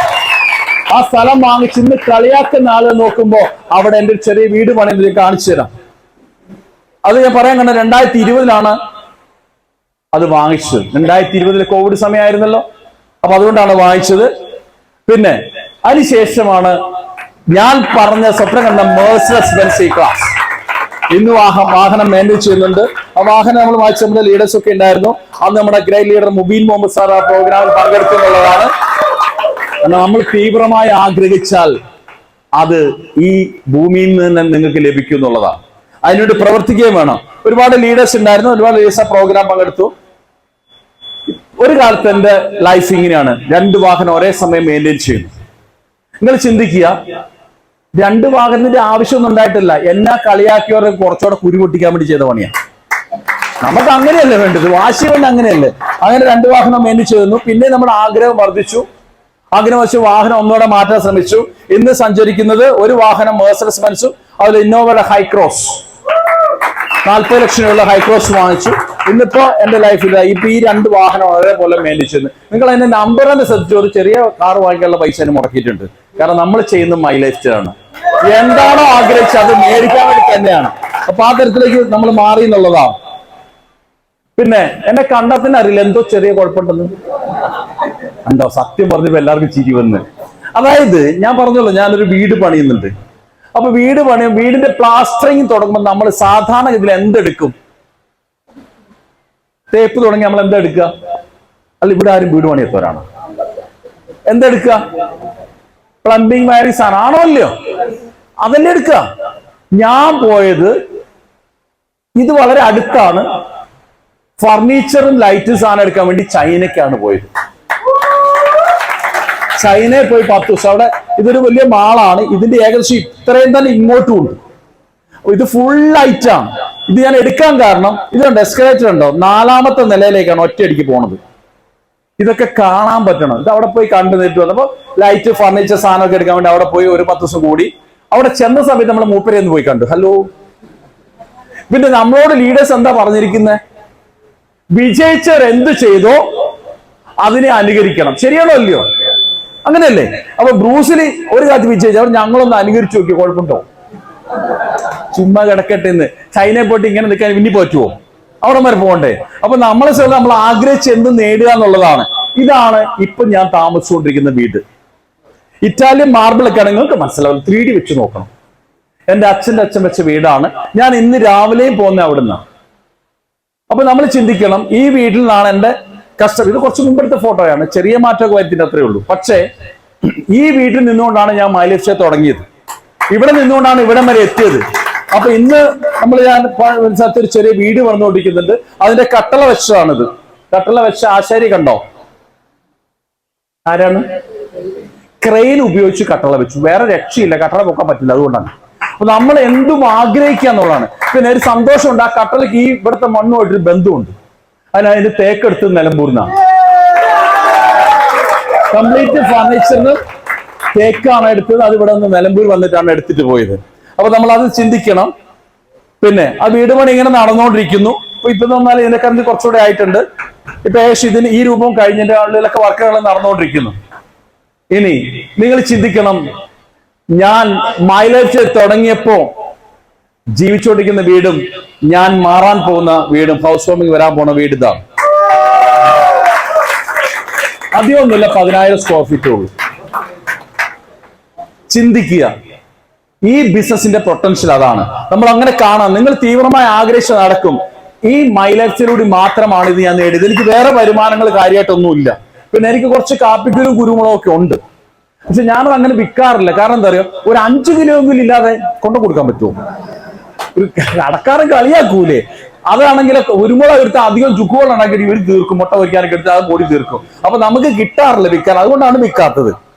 ആ സ്ഥലം വാങ്ങിച്ച് ഇന്ന് കളിയാക്കുന്ന ആള് നോക്കുമ്പോ അവിടെ എന്റെ ഒരു ചെറിയ വീട് പണിയുന്നത് കാണിച്ചു തരാം. അത് ഞാൻ പറയാൻ കണ്ട 2020 അത് വാങ്ങിച്ചത്. 2020 കോവിഡ് സമയമായിരുന്നല്ലോ. അപ്പൊ അതുകൊണ്ടാണ് വാങ്ങിച്ചത്. പിന്നെ അതിനുശേഷമാണ് ഞാൻ പറഞ്ഞ സ്വപ്നം കണ്ട മെഴ്സിഡസ് ബെൻസ് E-Class. ഇന്ന് വാഹനം മാനേജ് ചെയ്യുന്നുണ്ട്. ആ വാഹനം നമ്മൾ വായിച്ച നമ്മുടെ ലീഡേഴ്സ് ഒക്കെ ഉണ്ടായിരുന്നു. അന്ന് നമ്മുടെ great leader Mubeen Muhammad sir ആ പ്രോഗ്രാമിൽ പങ്കെടുക്കുന്നുള്ളതാണ്. നമ്മൾ തീവ്രമായി ആഗ്രഹിച്ചാൽ അത് ഈ ഭൂമിയിൽ നിന്ന് നിങ്ങൾക്ക് ലഭിക്കും എന്നുള്ളതാണ്. അതിനുവേണ്ടി പ്രവർത്തിക്കുകയും വേണം. ഒരുപാട് ലീഡേഴ്സ് ഉണ്ടായിരുന്നു, ഒരുപാട് ലീഡേഴ്സ് ആ പ്രോഗ്രാം പങ്കെടുത്തു. ഒരു കാലത്ത് എന്റെ ലൈഫ് ഇങ്ങനെയാണ്, 2 വാഹനം ഒരേ സമയം മെയിൻറ്റെയിൻ ചെയ്യുന്നു. നിങ്ങൾ ചിന്തിക്കുക, 2 വാഹനത്തിന്റെ ആവശ്യമൊന്നും ഉണ്ടായിട്ടില്ല. എന്നെ കളിയാക്കിയവരെ കുറച്ചുകൂടെ കുരു പൊട്ടിക്കാൻ വേണ്ടി ചെയ്ത പണിയാണ്. നമുക്ക് അങ്ങനെയല്ലേ വേണ്ടത്, വാശി കൊണ്ട് അങ്ങനെയല്ലേ. അങ്ങനെ 2 വാഹനം മെയിൻറ്റെയിൻ ചെയ്യുന്നു. പിന്നെ നമ്മുടെ ആഗ്രഹം വർദ്ധിച്ചു. ആഗ്രഹം വെച്ച് വാഹനം ഒന്നുകൂടെ മാറ്റാൻ ശ്രമിച്ചു. ഇന്ന് സഞ്ചരിക്കുന്നത് ഒരു വാഹനം മെഴ്സിഡസ് ബെൻസും അതിൽ ഇന്നോവയുടെ ഹൈക്രോസ് 40 ലക്ഷം രൂപയുള്ള ഹൈക്രോസ് വാങ്ങിച്ചു. ഇന്നിപ്പോ എന്റെ ലൈഫിൽ ഇപ്പൊ ഈ 2 വാഹനം അതേപോലെ മെയിൻറ്റെയിൻ ചെയ്യുന്നു. നിങ്ങൾ അതിന്റെ നമ്പർ തന്നെ ശ്രദ്ധിച്ചു. ഒരു ചെറിയ കാർ വാങ്ങിക്കാനുള്ള പൈസ മുടക്കിയിട്ടുണ്ട്. കാരണം നമ്മൾ ചെയ്യുന്ന മൈ ലൈഫ് സ്റ്റൈലാണ്. എന്താണോ ആഗ്രഹിച്ചത് അത് മേടിക്കാൻ വേണ്ടി തന്നെയാണ്. അപ്പൊ ആ തരത്തിലേക്ക് നമ്മൾ മാറി എന്നുള്ളതാണ്. പിന്നെ എന്നെ കണ്ടത്തിന് അറിയില്ല എന്തോ ചെറിയ കുഴപ്പമുണ്ടെന്ന്. എന്തോ സത്യം പറഞ്ഞപ്പോ എല്ലാവർക്കും ചിരി വന്ന്. അതായത് ഞാൻ പറഞ്ഞല്ലോ, ഞാനൊരു വീട് പണിയുന്നുണ്ട്. അപ്പൊ വീടിന്റെ പ്ലാസ്റ്ററിങ് തുടങ്ങുമ്പോൾ നമ്മൾ സാധാരണ ഇതിൽ എന്തെടുക്കും? തേപ്പ് തുടങ്ങി നമ്മൾ എന്തെടുക്കുക? അല്ല, ഇവിടെ ആരും വീട് പണിയെത്തവരാണ്. എന്തെടുക്കുക? പ്ലംബിംഗ് വയറിംഗ് സാധനം ആണോ അല്ലയോ? അതല്ലേ എടുക്കുക. ഞാൻ പോയത് ഇത് വളരെ അടുത്താണ്. ഫർണിച്ചറും ലൈറ്റും സാധനം എടുക്കാൻ വേണ്ടി ചൈനയ്ക്കാണ് പോയത്. ചൈനയിൽ പോയി 10 ദിവസം. അവിടെ ഇതൊരു വലിയ മാളാണ്. ഇതിന്റെ ഏകദേശം ഇത്രയും തന്നെ ഇങ്ങോട്ടും ഉണ്ട്. ഇത് ഫുൾ ലൈറ്റാണ്. ഇത് ഞാൻ എടുക്കാൻ കാരണം ഇതുണ്ട്, എസ്കലേറ്റർ ഉണ്ടോ, 4ാമത്തെ നിലയിലേക്കാണ് ഒറ്റയടിക്ക് പോണത്. ഇതൊക്കെ കാണാൻ പറ്റണം. ഇത് അവിടെ പോയി കണ്ടു നിന്നിട്ട് വന്നപ്പോ ലൈറ്റ്, ഫർണിച്ചർ സാധനമൊക്കെ എടുക്കാൻ വേണ്ടി അവിടെ പോയി ഒരു 10 ദിവസം കൂടി. അവിടെ ചെന്ന സമയത്ത് നമ്മൾ മൂപ്പരെന്ന് പോയി കണ്ടു. ഹലോ. പിന്നെ നമ്മളോട് ലീഡേഴ്സ് എന്താ പറഞ്ഞിരിക്കുന്നത്? വിജയിച്ചവർ എന്ത് ചെയ്തോ അതിനെ അനുകരിക്കണം. ശരിയാണോ അല്ലയോ? അങ്ങനെയല്ലേ? അപ്പൊ ബ്രൂസിലി ഒരു കാലത്ത് വിജയിച്ചു. അവർ ഞങ്ങളൊന്ന് അനുകരിച്ചു നോക്കി, കുഴപ്പമുണ്ടോ? ചുമ്മാ കിടക്കട്ടെ എന്ന്. ചൈനയിൽ പോയിട്ട് ഇങ്ങനെ നിൽക്കാൻ ഇനി പറ്റുമോ? അവിടെ വരെ പോകണ്ടേ? അപ്പൊ നമ്മളെ നമ്മൾ ആഗ്രഹിച്ച് എന്ത് നേടുക എന്നുള്ളതാണ്. ഇതാണ് ഇപ്പൊ ഞാൻ താമസിച്ചുകൊണ്ടിരിക്കുന്ന വീട്. ഇറ്റാലിയൻ മാർബിൾ ഒക്കെ ആണെങ്കിൽ നിങ്ങൾക്ക് മനസ്സിലാവും. 3D വെച്ച് നോക്കണം. എന്റെ അച്ഛന്റെ അച്ഛൻ വെച്ച വീടാണ്. ഞാൻ ഇന്ന് രാവിലെയും പോകുന്ന അവിടുന്ന്. അപ്പൊ നമ്മൾ ചിന്തിക്കണം, ഈ വീട്ടിൽ നിന്നാണ് എന്റെ കഷ്ടം. ഇത് കുറച്ച് മുമ്പെടുത്ത ഫോട്ടോയാണ്, ചെറിയ മാറ്റമൊക്കെ വരുത്തിൻ്റെ അത്രേ ഉള്ളൂ. പക്ഷേ ഈ വീട്ടിൽ നിന്നുകൊണ്ടാണ് ഞാൻ മൈ ലൈഫ് സ്റ്റൈൽ തുടങ്ങിയത്. ഇവിടെ നിന്നുകൊണ്ടാണ് ഇവിടം വരെ എത്തിയത്. അപ്പൊ ഇന്ന് ഞാൻ ഒരു ചെറിയ വീട് വന്നുകൊണ്ടിരിക്കുന്നുണ്ട്. അതിന്റെ കട്ടള വെച്ചതാണിത്. കട്ടള വെച്ച ആശാരി കണ്ടോ? ആരാണ്? ക്രെയിൻ ഉപയോഗിച്ച് കട്ടള വെച്ചു. വേറെ രക്ഷയില്ല, കട്ടള പൊക്കാൻ പറ്റില്ല. അതുകൊണ്ടാണ്. അപ്പൊ നമ്മൾ എന്തും ആഗ്രഹിക്കുക എന്നുള്ളതാണ്. പിന്നെ ഒരു സന്തോഷമുണ്ട്, ആ കട്ടളയ്ക്ക് ഈ ഇവിടുത്തെ മണ്ണുമായിട്ടൊരു ബന്ധമുണ്ട്. അതിന്റെ തേക്കെടുത്ത് നിലമ്പൂർന്നാണ്. കംപ്ലീറ്റ് ഫർണിച്ചറിന് തേക്കാണ് എടുത്തത്. അത് ഇവിടെ നിന്ന് നിലമ്പൂർ വന്നിട്ടാണ് എടുത്തിട്ട് പോയത്. അപ്പൊ നമ്മൾ അത് ചിന്തിക്കണം. പിന്നെ ആ വീട് പണി ഇങ്ങനെ നടന്നുകൊണ്ടിരിക്കുന്നു. ഇപ്പൊ പറഞ്ഞാൽ ഇതിനെക്കാട്ടി കുറച്ചുകൂടെ ആയിട്ടുണ്ട്. ഇപ്പൊ ഏകദേശം ഇതിന് ഈ രൂപം കഴിഞ്ഞതിന്റെ ആളുകളിലൊക്കെ വർക്കുകൾ നടന്നുകൊണ്ടിരിക്കുന്നു. ഇനി നിങ്ങൾ ചിന്തിക്കണം, ഞാൻ മൈ ലൈഫ് തുടങ്ങിയപ്പോ ജീവിച്ചുകൊണ്ടിരിക്കുന്ന വീടും ഞാൻ മാറാൻ പോകുന്ന വീടും, ഹൗസ് വാമിംഗ് വരാൻ പോകുന്ന വീട് ഇതാണ്. അധികമൊന്നുമില്ല, 10,000 സ്ക്വയർ ഫീറ്റ് ഉള്ളൂ. ചിന്തിക്കുക, ഈ ബിസിനസിന്റെ പൊട്ടൻഷ്യൽ അതാണ്. നമ്മൾ അങ്ങനെ കാണാം. നിങ്ങൾ തീവ്രമായ ആഗ്രഹിച്ച് നടക്കും. ഈ മൈ ലൈഫിലൂടെ മാത്രമാണ് ഇത് ഞാൻ നേടിയത്. എനിക്ക് വേറെ വരുമാനങ്ങൾ കാര്യമായിട്ടൊന്നുമില്ല. പിന്നെ എനിക്ക് കുറച്ച് കാപ്പിക്കുരും കുരുമുളകും ഒക്കെ ഉണ്ട്. പക്ഷെ ഞാനത് അങ്ങനെ വിൽക്കാറില്ല. കാരണം എന്താ പറയുക, ഒരു 5 കിലോയെങ്കിലും ഇല്ലാതെ കൊണ്ടു കൊടുക്കാൻ പറ്റുമോ? ഒരു കടക്കാരൻ കളിയാക്കൂലേ? അതാണെങ്കിൽ കുരുമുളക് എടുത്ത് അധികം ചുക്കുകൾ ഉണ്ടാക്കി ഇവർ തീർക്കും. മുട്ട വയ്ക്കാനൊക്കെ എടുത്ത് അത് പൊടി തീർക്കും. അപ്പൊ നമുക്ക് കിട്ടാറില്ല വിൽക്കാൻ. അതുകൊണ്ടാണ് വിൽക്കാത്തത്.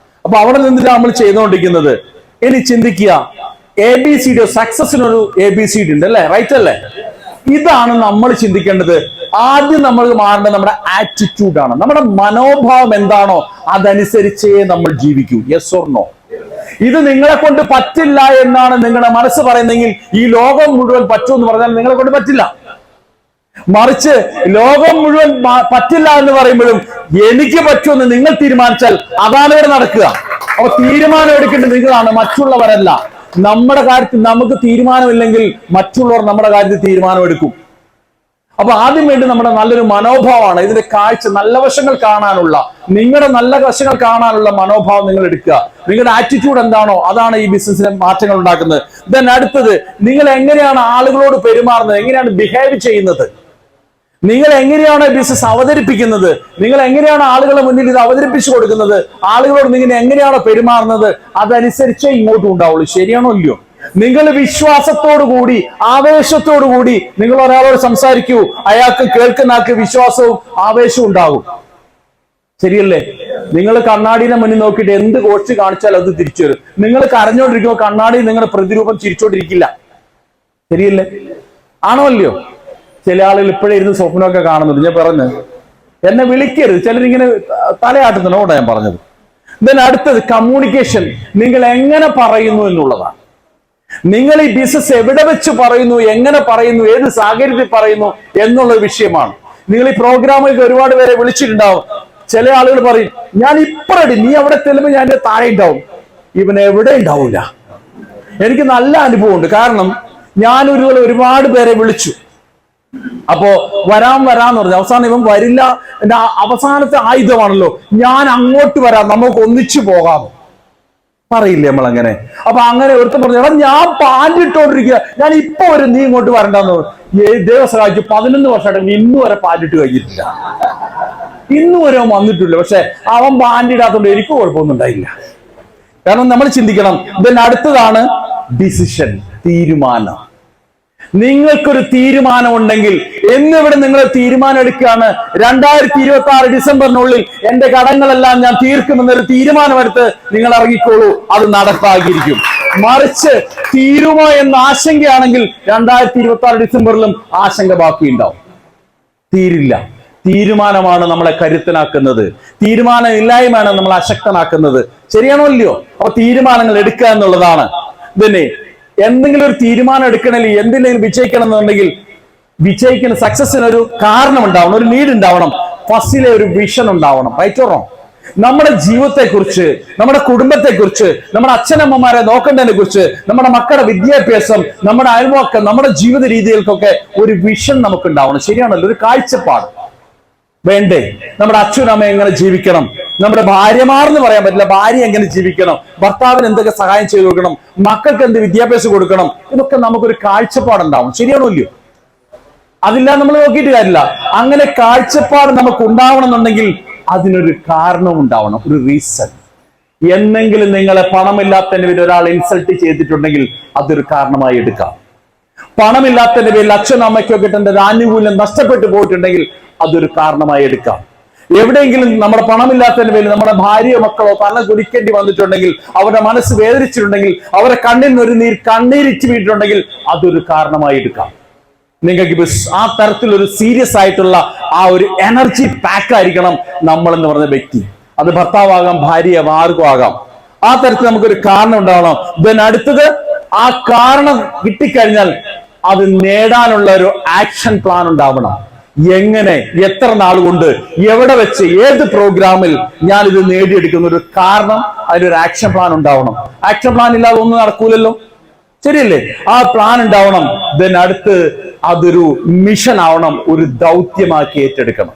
അപ്പൊ അവിടെ നിന്നിട്ട് നമ്മൾ ചെയ്തുകൊണ്ടിരിക്കുന്നത്. ഇനി ചിന്തിക്കുക, ABCD, സക്സസിനൊരു ABCD ഉണ്ട് അല്ലെ? റൈറ്റ് അല്ലേ? ഇതാണ് നമ്മൾ ചിന്തിക്കേണ്ടത്. ആദ്യം നമ്മൾ മാറേണ്ടത് നമ്മുടെ ആറ്റിറ്റ്യൂഡാണ്. നമ്മുടെ മനോഭാവം എന്താണോ അതനുസരിച്ചേ നമ്മൾ ജീവിക്കൂ. Yes or no? ഇത് നിങ്ങളെ കൊണ്ട് പറ്റില്ല എന്നാണ് നിങ്ങളുടെ മനസ്സ് പറയുന്നെങ്കിൽ ഈ ലോകം മുഴുവൻ പറ്റുമെന്ന് പറഞ്ഞാൽ നിങ്ങളെ കൊണ്ട് പറ്റില്ല. മറിച്ച് ലോകം മുഴുവൻ പറ്റില്ല എന്ന് പറയുമ്പോഴും എനിക്ക് പറ്റുമെന്ന് നിങ്ങൾ തീരുമാനിച്ചാൽ അതാണ് ഇവിടെ നടക്കുക. അപ്പൊ തീരുമാനം എടുക്കേണ്ടത് നിങ്ങളാണ്, മറ്റുള്ളവരല്ല. നമ്മുടെ കാര്യത്തിൽ നമുക്ക് തീരുമാനമില്ലെങ്കിൽ മറ്റുള്ളവർ നമ്മുടെ കാര്യത്തിൽ തീരുമാനം എടുക്കും. അപ്പൊ ആദ്യം വേണ്ടി നമ്മുടെ നല്ലൊരു മനോഭാവമാണ്. ഇതിന്റെ കാഴ്ച, നല്ല വശങ്ങൾ കാണാനുള്ള, നിങ്ങളുടെ നല്ല വശങ്ങൾ കാണാനുള്ള മനോഭാവം നിങ്ങൾ എടുക്കുക. നിങ്ങളുടെ ആറ്റിറ്റ്യൂഡ് എന്താണോ അതാണ് ഈ ബിസിനസ്സിന് മാറ്റങ്ങൾ ഉണ്ടാക്കുന്നത്. ദെൻ അടുത്തത്, നിങ്ങൾ എങ്ങനെയാണ് ആളുകളോട് പെരുമാറുന്നത്, എങ്ങനെയാണ് ബിഹേവ് ചെയ്യുന്നത്, നിങ്ങൾ എങ്ങനെയാണ് ബിസിനസ് അവതരിപ്പിക്കുന്നത്, നിങ്ങൾ എങ്ങനെയാണ് ആളുകളുടെ മുന്നിൽ ഇത് അവതരിപ്പിച്ചു കൊടുക്കുന്നത്, ആളുകളോട് നിങ്ങൾ എങ്ങനെയാണോ പെരുമാറുന്നത്, അതനുസരിച്ചേ ഇങ്ങോട്ടും ഉണ്ടാവുള്ളൂ. ശരിയാണോ ഇല്ലയോ? നിങ്ങൾ വിശ്വാസത്തോടു കൂടി, ആവേശത്തോടു കൂടി നിങ്ങൾ ഒരാളോട് സംസാരിക്കൂ, അയാൾക്ക് കേൾക്കുന്ന ആൾക്ക് വിശ്വാസവും ആവേശവും ഉണ്ടാകും. ശരിയല്ലേ? നിങ്ങൾ കണ്ണാടിയുടെ മുന്നിൽ നോക്കിയിട്ട് എന്ത് കോച്ച് കാണിച്ചാൽ അത് തിരിച്ചു വരും. നിങ്ങൾ കരഞ്ഞോണ്ടിരിക്കുമ്പോൾ കണ്ണാടി നിങ്ങളുടെ പ്രതിരൂപം ചിരിച്ചോണ്ടിരിക്കില്ല. ശരിയല്ലേ? ആണോ അല്ലയോ? ചില ആളുകൾ ഇപ്പോഴേ ഇരുന്ന് സ്വപ്നമൊക്കെ കാണുന്നുണ്ട്. ഞാൻ പറഞ്ഞു, എന്നെ വിളിക്കരുത്. ചിലരിങ്ങനെ തലയാട്ടുന്നുണ്ടോ ഞാൻ പറഞ്ഞത്. ദെൻ അടുത്തത് കമ്മ്യൂണിക്കേഷൻ. നിങ്ങൾ എങ്ങനെ പറയുന്നു എന്നുള്ളതാണ്. നിങ്ങൾ ഈ ബിസിനസ് എവിടെ വെച്ച് പറയുന്നു, എങ്ങനെ പറയുന്നു, ഏത് സാഹചര്യത്തിൽ പറയുന്നു എന്നുള്ള വിഷയമാണ്. നിങ്ങൾ ഈ പ്രോഗ്രാമിലേക്ക് ഒരുപാട് പേരെ വിളിച്ചിട്ടുണ്ടാവും. ചില ആളുകൾ പറയും, ഞാൻ ഇപ്പറടി, നീ അവിടെ ചെല്ലുമ്പോൾ ഞാൻ എന്റെ താഴെ ഉണ്ടാവും. ഇവൻ എവിടെ ഉണ്ടാവില്ല. എനിക്ക് നല്ല അനുഭവമുണ്ട്. കാരണം ഞാൻ ഒരുപാട് പേരെ വിളിച്ചു. അപ്പോ വരാന്ന് പറഞ്ഞു. അവസാനം ഇവൻ വരില്ല. എന്റെ അവസാനത്തെ ആയുധമാണല്ലോ, ഞാൻ അങ്ങോട്ട് വരാം, നമുക്ക് ഒന്നിച്ചു പോകാം പറയില്ലേ നമ്മൾ അങ്ങനെ. അപ്പൊ അങ്ങനെ ഒരുത്തം പറഞ്ഞു, എടാ ഞാൻ പാൻറ് ഇട്ടോണ്ടിരിക്കുക, ഞാൻ ഇപ്പൊ വരും, നീ ഇങ്ങോട്ട് വരണ്ടെന്ന്. ദൈവം സഹായിച്ചു, 11 വർഷമായിട്ട് ഇന്നു വരെ പാൻറിട്ട് കഴിഞ്ഞിട്ടില്ല. ഇന്നു വരെ അവൻ വന്നിട്ടില്ല. പക്ഷെ അവൻ പാൻറ് ഇടാത്തോണ്ട് എനിക്ക് കുഴപ്പമൊന്നും ഉണ്ടായില്ല. കാരണം നമ്മൾ ചിന്തിക്കണം. ഇതിന് അടുത്തതാണ് ഡിസിഷൻ, തീരുമാനം. നിങ്ങൾക്കൊരു തീരുമാനം ഉണ്ടെങ്കിൽ എന്നിവിടെ നിങ്ങൾ തീരുമാനം എടുക്കുകയാണ്, 2026 ഡിസംബറിനുള്ളിൽ എന്റെ കടങ്ങളെല്ലാം ഞാൻ തീർക്കുമെന്നൊരു തീരുമാനമെടുത്ത് നിങ്ങൾ ഇറങ്ങിക്കോളൂ, അത് നടപ്പാക്കിയിരിക്കും. മറിച്ച് തീരുമോ എന്ന ആശങ്കയാണെങ്കിൽ 2026 ഡിസംബറിലും ആശങ്ക ബാക്കിയുണ്ടാവും. തീരില്ല. തീരുമാനമാണ് നമ്മളെ കരുത്തനാക്കുന്നത്. തീരുമാനം ഇല്ലായ്മയാണ് നമ്മളെ അശക്തനാക്കുന്നത്. ശരിയാണോ ഇല്ലയോ? അപ്പൊ തീരുമാനങ്ങൾ എടുക്കുക എന്നുള്ളതാണ്. പിന്നെ എന്തെങ്കിലും ഒരു തീരുമാനം എടുക്കണമെങ്കിൽ, എന്തിനെങ്കിലും വിജയിക്കണം എന്നുണ്ടെങ്കിൽ, വിജയിക്കുന്ന സക്സസിനൊരു കാരണം ഉണ്ടാവണം, ഒരു നീഡ് ഉണ്ടാവണം, ഫസ്റ്റിലെ ഒരു വിഷൻ ഉണ്ടാവണം. Right or wrong? നമ്മുടെ ജീവിതത്തെക്കുറിച്ച്, നമ്മുടെ കുടുംബത്തെക്കുറിച്ച്, നമ്മുടെ അച്ഛനമ്മമാരെ നോക്കേണ്ടതിനെ കുറിച്ച്, നമ്മുടെ മക്കളുടെ വിദ്യാഭ്യാസം, നമ്മുടെ അയൽവക്കം, നമ്മുടെ ജീവിത രീതികൾക്കൊക്കെ ഒരു വിഷൻ നമുക്ക് ഉണ്ടാവണം. ശരിയാണല്ലോ? ഒരു കാഴ്ചപ്പാട് വേണ്ടേ? നമ്മുടെ അച്ഛനമ്മ എങ്ങനെ ജീവിക്കണം, നമ്മുടെ ഭാര്യമാർന്ന് പറയാൻ പറ്റില്ല, ഭാര്യ എങ്ങനെ ജീവിക്കണം, ഭർത്താവിന് എന്തൊക്കെ സഹായം ചെയ്തു കൊടുക്കണം, മക്കൾക്ക് എന്ത് വിദ്യാഭ്യാസം കൊടുക്കണം, ഇതൊക്കെ നമുക്കൊരു കാഴ്ചപ്പാടുണ്ടാവും. ശരിയാണോ ഇല്ലയോ? അതില്ല നമ്മൾ നോക്കിയിട്ട് കാര്യമില്ല. അങ്ങനെ കാഴ്ചപ്പാട് നമുക്ക് ഉണ്ടാവണം എന്നുണ്ടെങ്കിൽ അതിനൊരു കാരണം ഉണ്ടാവണം, ഒരു റീസൺ. എന്നെങ്കിലും നിങ്ങളെ പണമില്ലാത്തതിന്റെ പേരിൽ ഒരാൾ ഇൻസൾട്ട് ചെയ്തിട്ടുണ്ടെങ്കിൽ അതൊരു കാരണമായി എടുക്കാം. പണമില്ലാത്തതിന്റെ പേരിൽ അച്ഛനും അമ്മയ്ക്കൊക്കെ കിട്ടേണ്ട ഒരു ആനുകൂല്യം നഷ്ടപ്പെട്ടു പോയിട്ടുണ്ടെങ്കിൽ അതൊരു കാരണമായി എടുക്കാം. എവിടെയെങ്കിലും നമ്മുടെ പണമില്ലാത്തതിന്റെ പേരിൽ നമ്മുടെ ഭാര്യയോ മക്കളോ പണം കുടിക്കേണ്ടി വന്നിട്ടുണ്ടെങ്കിൽ, അവരുടെ മനസ്സ് വേദനിച്ചിട്ടുണ്ടെങ്കിൽ, അവരുടെ കണ്ണിൽ നിന്നൊരു കണ്ണീരിച്ച് വീണിട്ടുണ്ടെങ്കിൽ അതൊരു കാരണമായി എടുക്കാം. നിങ്ങൾക്ക് ആ തരത്തിലൊരു സീരിയസ് ആയിട്ടുള്ള ആ ഒരു എനർജി പാക്ക് ആയിരിക്കണം നമ്മൾ എന്ന് പറഞ്ഞ വ്യക്തി. അത് ഭർത്താവാകാം, ഭാര്യയാവാം, ആർക്കും ആകാം. ആ തരത്തിൽ നമുക്കൊരു കാരണം ഉണ്ടാവണം. ദെൻ അടുത്തത്, ആ കാരണം കിട്ടിക്കഴിഞ്ഞാൽ അത് നേടാനുള്ള ഒരു ആക്ഷൻ പ്ലാൻ ഉണ്ടാവണം. എങ്ങനെ, എത്ര നാൾ കൊണ്ട്, എവിടെ വെച്ച്, ഏത് പ്രോഗ്രാമിൽ ഞാൻ ഇത് നേടിയെടുക്കുന്ന ഒരു കാരണം, അതിനൊരു ആക്ഷൻ പ്ലാൻ ഉണ്ടാവണം. ആക്ഷൻ പ്ലാൻ ഇല്ലാതെ ഒന്നും നടക്കൂലല്ലോ, ശരിയല്ലേ? ആ പ്ലാൻ ഉണ്ടാവണം. ദെൻ അടുത്ത് അതൊരു മിഷൻ ആവണം, ഒരു ദൗത്യമാക്കി ഏറ്റെടുക്കണം.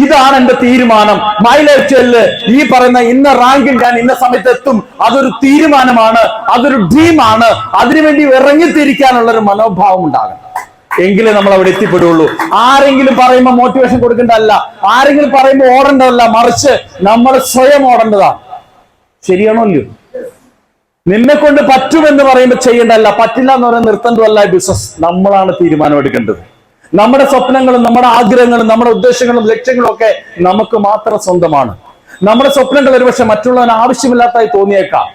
ഇതാണ് എന്റെ തീരുമാനം. മൈ ലൈഫ് സ്റ്റൈലില് ഈ പറയുന്ന ഇന്ന റാങ്കിൽ ഞാൻ ഇന്ന സമയത്ത് എത്തും, അതൊരു തീരുമാനമാണ്, അതൊരു ഡ്രീമാണ്. അതിനുവേണ്ടി ഇറങ്ങിത്തിരിക്കാനുള്ള ഒരു മനോഭാവം ഉണ്ടാകണം. എങ്കിലേ നമ്മൾ അവിടെ എത്തിപ്പെടുള്ളൂ. ആരെങ്കിലും പറയുമ്പോൾ മോട്ടിവേഷൻ കൊടുക്കേണ്ടതല്ല, ആരെങ്കിലും പറയുമ്പോൾ ഓടേണ്ടതല്ല, മറിച്ച് നമ്മൾ സ്വയം ഓടേണ്ടതാണ്. ശരിയാണോ അല്ലയോ? നിന്നെ കൊണ്ട് പറ്റുമെന്ന് പറയുമ്പോൾ ചെയ്യേണ്ടതല്ല, പറ്റില്ല എന്ന് പറയുന്നത് നിർത്തേണ്ടതല്ല. ബിസിനസ് നമ്മളാണ് തീരുമാനം എടുക്കേണ്ടത്. നമ്മുടെ സ്വപ്നങ്ങളും നമ്മുടെ ആഗ്രഹങ്ങളും നമ്മുടെ ഉദ്ദേശങ്ങളും ലക്ഷ്യങ്ങളും ഒക്കെ നമുക്ക് മാത്രം സ്വന്തമാണ്. നമ്മുടെ സ്വപ്നങ്ങൾ ഒരുപക്ഷെ മറ്റുള്ളവന് ആവശ്യമില്ലാത്തതായി തോന്നിയേക്കാം,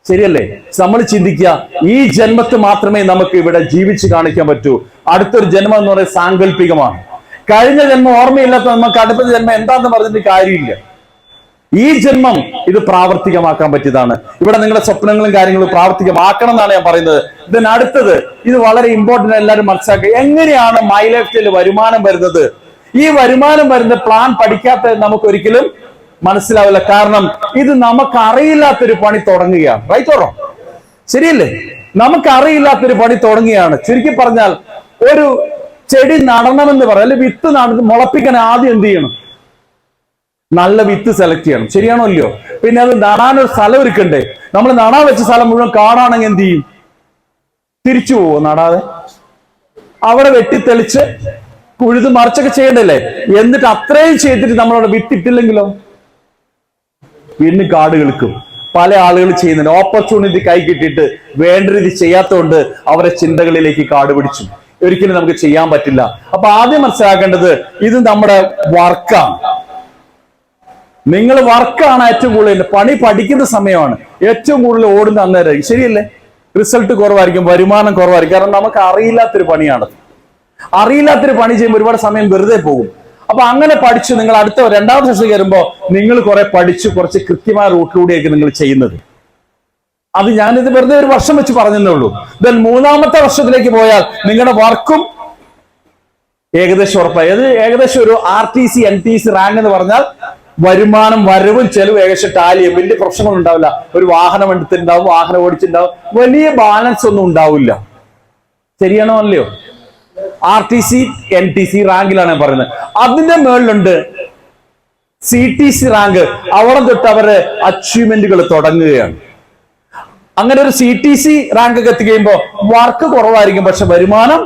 ശരിയല്ലേ? നമ്മൾ ചിന്തിക്കുക, ഈ ജന്മത്ത് മാത്രമേ നമുക്ക് ഇവിടെ ജീവിച്ച് കാണിക്കാൻ പറ്റൂ. അടുത്തൊരു ജന്മം എന്ന് പറയുന്നത് സാങ്കല്പികമാണ്. കഴിഞ്ഞ ജന്മം ഓർമ്മയില്ലാത്ത നമുക്ക് അടുത്ത ജന്മം എന്താന്ന് പറഞ്ഞിട്ട് കാര്യമില്ല. ഈ ജന്മം ഇത് പ്രാവർത്തികമാക്കാൻ പറ്റിയതാണ്. ഇവിടെ നിങ്ങളുടെ സ്വപ്നങ്ങളും കാര്യങ്ങളും പ്രാവർത്തികമാക്കണം എന്നാണ് ഞാൻ പറയുന്നത്. ഇതിന് അടുത്തത്, ഇത് വളരെ ഇമ്പോർട്ടന്റ്, എല്ലാവരും മനസ്സിലാക്കുക. എങ്ങനെയാണ് മൈ ലൈഫ് സ്റ്റൈലിൽ വരുമാനം വരുന്നത്? ഈ വരുമാനം വരുന്ന പ്ലാൻ പഠിക്കാത്ത നമുക്ക് ഒരിക്കലും മനസ്സിലാവില്ല. കാരണം ഇത് നമുക്ക് അറിയില്ലാത്തൊരു പണി തുടങ്ങുകയാണ്. റൈറ്റ് ഓറോ? ശരിയല്ലേ? നമുക്ക് അറിയില്ലാത്തൊരു പണി തുടങ്ങുകയാണ്. ചുരുക്കി പറഞ്ഞാൽ, ഒരു ചെടി നടണമെന്ന് പറയാം, അല്ലെങ്കിൽ വിത്ത് നടന്ന് മുളപ്പിക്കാൻ ആദ്യം എന്ത് ചെയ്യണം? നല്ല വിത്ത് സെലക്ട് ചെയ്യണം. ശരിയാണോ അല്ലയോ? പിന്നെ അത് നടാനൊരു സ്ഥലം ഒരുക്കണ്ടേ? നമ്മൾ നടാൻ വെച്ച സ്ഥലം മുഴുവൻ കാടാണെങ്കിൽ എന്ത് ചെയ്യും? തിരിച്ചു പോവോ നടാതെ? അവിടെ വെട്ടിത്തെളിച്ച് കുഴുത് മറിച്ചൊക്കെ ചെയ്യണ്ടല്ലേ? എന്നിട്ട് അത്രയും ചെയ്തിട്ട് നമ്മളവിടെ വിത്തിട്ടില്ലെങ്കിലോ വീണ്ടും കാട് കിളിക്കും. പല ആളുകൾ ചെയ്യുന്നുണ്ട്. ഓപ്പർച്യൂണിറ്റി കൈ കിട്ടിയിട്ട് വേണ്ട രീതി ചെയ്യാത്തതുകൊണ്ട് അവരെ ചിന്തകളിലേക്ക് കാട് പിടിച്ചു. ഒരിക്കലും നമുക്ക് ചെയ്യാൻ പറ്റില്ല. അപ്പൊ ആദ്യം മനസ്സിലാക്കേണ്ടത്, ഇത് നമ്മുടെ വർക്കാണ്. നിങ്ങൾ വർക്കാണ് ഏറ്റവും കൂടുതൽ. പണി പഠിക്കുന്ന സമയമാണ് ഏറ്റവും കൂടുതൽ ഓടുന്ന അന്നേരം, ശരിയല്ലേ? റിസൾട്ട് കുറവായിരിക്കും, വരുമാനം കുറവായിരിക്കും. കാരണം നമുക്ക് അറിയില്ലാത്തൊരു പണിയാണ്. അറിയില്ലാത്തൊരു പണി ചെയ്യുമ്പോൾ ഒരുപാട് സമയം വെറുതെ പോകും. അപ്പൊ അങ്ങനെ പഠിച്ചു നിങ്ങൾ അടുത്ത രണ്ടാമത്തെ സെഷൻ കയറുമ്പോൾ നിങ്ങൾ കുറെ പഠിച്ചു, കുറച്ച് കൃത്യമായ റൂട്ടിലൂടെയായിരിക്കും നിങ്ങൾ ചെയ്യുന്നത്. അത് ഞാനിത് വെറുതെ ഒരു വർഷം വെച്ച് പറഞ്ഞതേ ഉള്ളൂ. ദെൻ മൂന്നാമത്തെ വർഷത്തിലേക്ക് പോയാൽ നിങ്ങളുടെ വർക്കും ഏകദേശം ഉറപ്പായി. അത് ഏകദേശം ഒരു RTC NTC റാങ്ക് എന്ന് പറഞ്ഞാൽ വരുമാനം, വരവും ചെലവും ഏകദേശം ടാലി ചെയ്യും. വലിയ പ്രശ്നങ്ങൾ ഉണ്ടാവില്ല. ഒരു വാഹനം എടുത്തിട്ടുണ്ടാവും, വാഹനം ഓടിച്ചിട്ടുണ്ടാവും, വലിയ ബാലൻസ് ഒന്നും ഉണ്ടാവില്ല. ശരിയാണോ അല്ലയോ? RTC NTC റാങ്കിലാണ് ഞാൻ പറയുന്നത്. അതിന്റെ മുകളിലുണ്ട് CTC റാങ്ക്. അവിടെ തൊട്ട് അവര് അച്ചീവ്മെന്റുകൾ തുടങ്ങുകയാണ്. അങ്ങനെ ഒരു CTC റാങ്ക് ഒക്കെ എത്തിക്കഴിയുമ്പോൾ വർക്ക് കുറവായിരിക്കും, പക്ഷെ വരുമാനം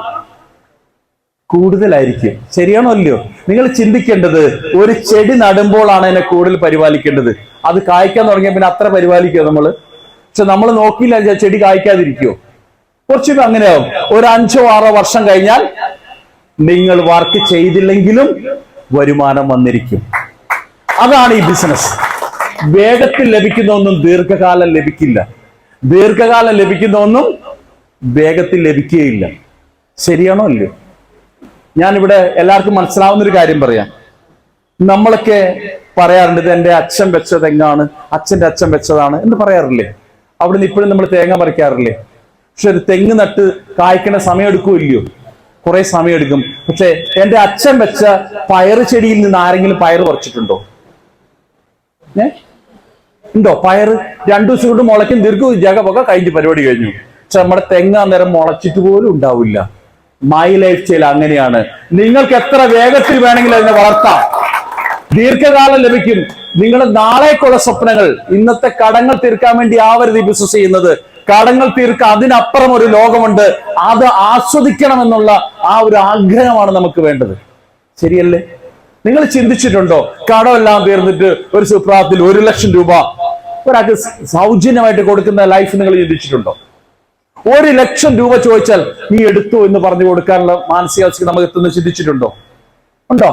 കൂടുതലായിരിക്കും. ശരിയാണോ അല്ലയോ? നിങ്ങൾ ചിന്തിക്കേണ്ടത്, ഒരു ചെടി നടുമ്പോഴാണ് അതിനെ കൂടുതൽ പരിപാലിക്കേണ്ടത്. അത് കായ്ക്കാൻ തുടങ്ങിയ പിന്നെ അത്ര പരിപാലിക്കുമോ നമ്മള്? പക്ഷെ നമ്മൾ നോക്കിയില്ല, ചെടി കായ്ക്കാതിരിക്കുമോ? കുറച്ചുകൂടെ അങ്ങനെയാവും. ഒരു 5 or 6 വർഷം കഴിഞ്ഞാൽ നിങ്ങൾ വർക്ക് ചെയ്തില്ലെങ്കിലും വരുമാനം വന്നിരിക്കും. അതാണ് ഈ ബിസിനസ്. വേഗത്തിൽ ലഭിക്കുന്ന ഒന്നും ദീർഘകാലം ലഭിക്കില്ല. ദീർഘകാലം ലഭിക്കുന്ന ഒന്നും വേഗത്തിൽ ലഭിക്കുകയില്ല. ശരിയാണോ അല്ലയോ? ഞാനിവിടെ എല്ലാവർക്കും മനസ്സിലാവുന്ന ഒരു കാര്യം പറയാം. നമ്മളൊക്കെ പറയാറുണ്ട്, ഇത് എൻ്റെ അച്ഛൻ വെച്ച തെങ്ങാണ്, അച്ഛൻ്റെ അച്ഛൻ വെച്ചതാണ് എന്ന് പറയാറില്ലേ? അവിടുന്ന് ഇപ്പോഴും നമ്മൾ തേങ്ങ പറിക്കാറില്ലേ? പക്ഷെ ഒരു തെങ്ങ് നട്ട് കായ്ക്കണ സമയം എടുക്കുമല്ലയോ? കുറെ സമയം എടുക്കും. പക്ഷെ എൻ്റെ അച്ഛൻ വെച്ച പയറ് ചെടിയിൽ നിന്ന് ആരെങ്കിലും പയറ് പറിച്ചിട്ടുണ്ടോ? ഉണ്ടോ? പയറ് 2 ദിവസം കൊണ്ട് മുളയ്ക്കും, ദീർഘ ജഗപൊക്കെ കഴിഞ്ഞ് പരിപാടി കഴിഞ്ഞു. പക്ഷെ നമ്മുടെ തെങ്ങ് അന്നേരം മുളച്ചിട്ട് പോലും ഉണ്ടാവില്ല. മൈ ലൈഫ് സ്റ്റൈൽ അങ്ങനെയാണ്. നിങ്ങൾക്ക് എത്ര വേഗത്തിൽ വേണമെങ്കിലും അതിനെ വളർത്താം, ദീർഘകാലം ലഭിക്കും. നിങ്ങളുടെ നാളേക്കുള്ള സ്വപ്നങ്ങൾ, ഇന്നത്തെ കടങ്ങൾ തീർക്കാൻ വേണ്ടി ആവരുത് ഈ ബിസിനസ് ചെയ്യുന്നത്. കടങ്ങൾ തീർക്കാൻ അതിനപ്പുറം ഒരു ലോകമുണ്ട്. അത് ആസ്വദിക്കണം എന്നുള്ള ആ ഒരു ആഗ്രഹമാണ് നമുക്ക് വേണ്ടത്. ശരിയല്ലേ? നിങ്ങൾ ചിന്തിച്ചിട്ടുണ്ടോ, കടമെല്ലാം തീർന്നിട്ട് ഒരു സുപ്രാത്തിൽ 1 ലക്ഷം രൂപ ഒരാൾക്ക് സൗജന്യമായിട്ട് കൊടുക്കുന്ന ലൈഫ് നിങ്ങൾ ചിന്തിച്ചിട്ടുണ്ടോ? 1 ലക്ഷം രൂപ ചോദിച്ചാൽ നീ എടുത്തു എന്ന് പറഞ്ഞു കൊടുക്കാനുള്ള മാനസികാവസ്ഥ നമുക്ക് എത്തുന്ന ചിന്തിച്ചിട്ടുണ്ടോ? ഉണ്ടോ?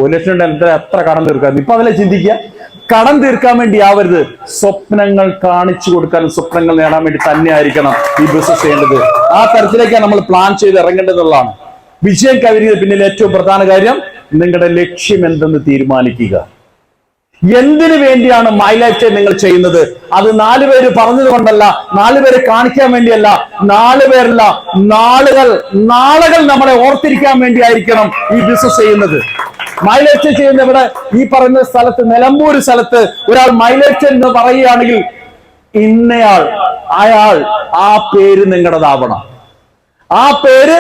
1,00,000 എത്ര കടം തീർക്കാൻ, ഇപ്പൊ അതിലെ ചിന്തിക്കുക. കടം തീർക്കാൻ വേണ്ടി ആവരുത്, സ്വപ്നങ്ങൾ കാണിച്ചു കൊടുക്കാനും സ്വപ്നങ്ങൾ നേടാൻ വേണ്ടി തന്നെ ആയിരിക്കണം ഈ ബിസിനസ് ചെയ്യേണ്ടത്. ആ തരത്തിലേക്കാണ് നമ്മൾ പ്ലാൻ ചെയ്ത് ഇറങ്ങേണ്ടതെന്നുള്ളതാണ്. വിജയം കൈവരിക്കുന്നതിന് പിന്നിൽ ഏറ്റവും പ്രധാന കാര്യം നിങ്ങളുടെ ലക്ഷ്യം എന്തെന്ന് തീരുമാനിക്കുക. എന്തിനു വേണ്ടിയാണ് മൈ ലൈഫ് സ്റ്റൈൽ നിങ്ങൾ ചെയ്യുന്നത്? അത് 4 പേര് പറഞ്ഞത് കൊണ്ടല്ല, 4 പേര് കാണിക്കാൻ വേണ്ടിയല്ല, 4 പേരല്ല, നാളുകൾ നമ്മളെ ഓർത്തിരിക്കാൻ വേണ്ടി ആയിരിക്കണം ഈ ബിസിനസ് ചെയ്യുന്നത്. മൈ ലൈഫ് സ്റ്റൈൽ ചെയ്യുന്ന ഇവിടെ ഈ പറയുന്ന സ്ഥലത്ത്, നിലമ്പൂർ സ്ഥലത്ത് ഒരാൾ മൈ ലൈഫ് സ്റ്റൈൽ എന്ന് പറയുകയാണെങ്കിൽ ഇന്നയാൾ, അയാൾ, ആ പേര് നിങ്ങളുടേതാവണം, ആ പേര്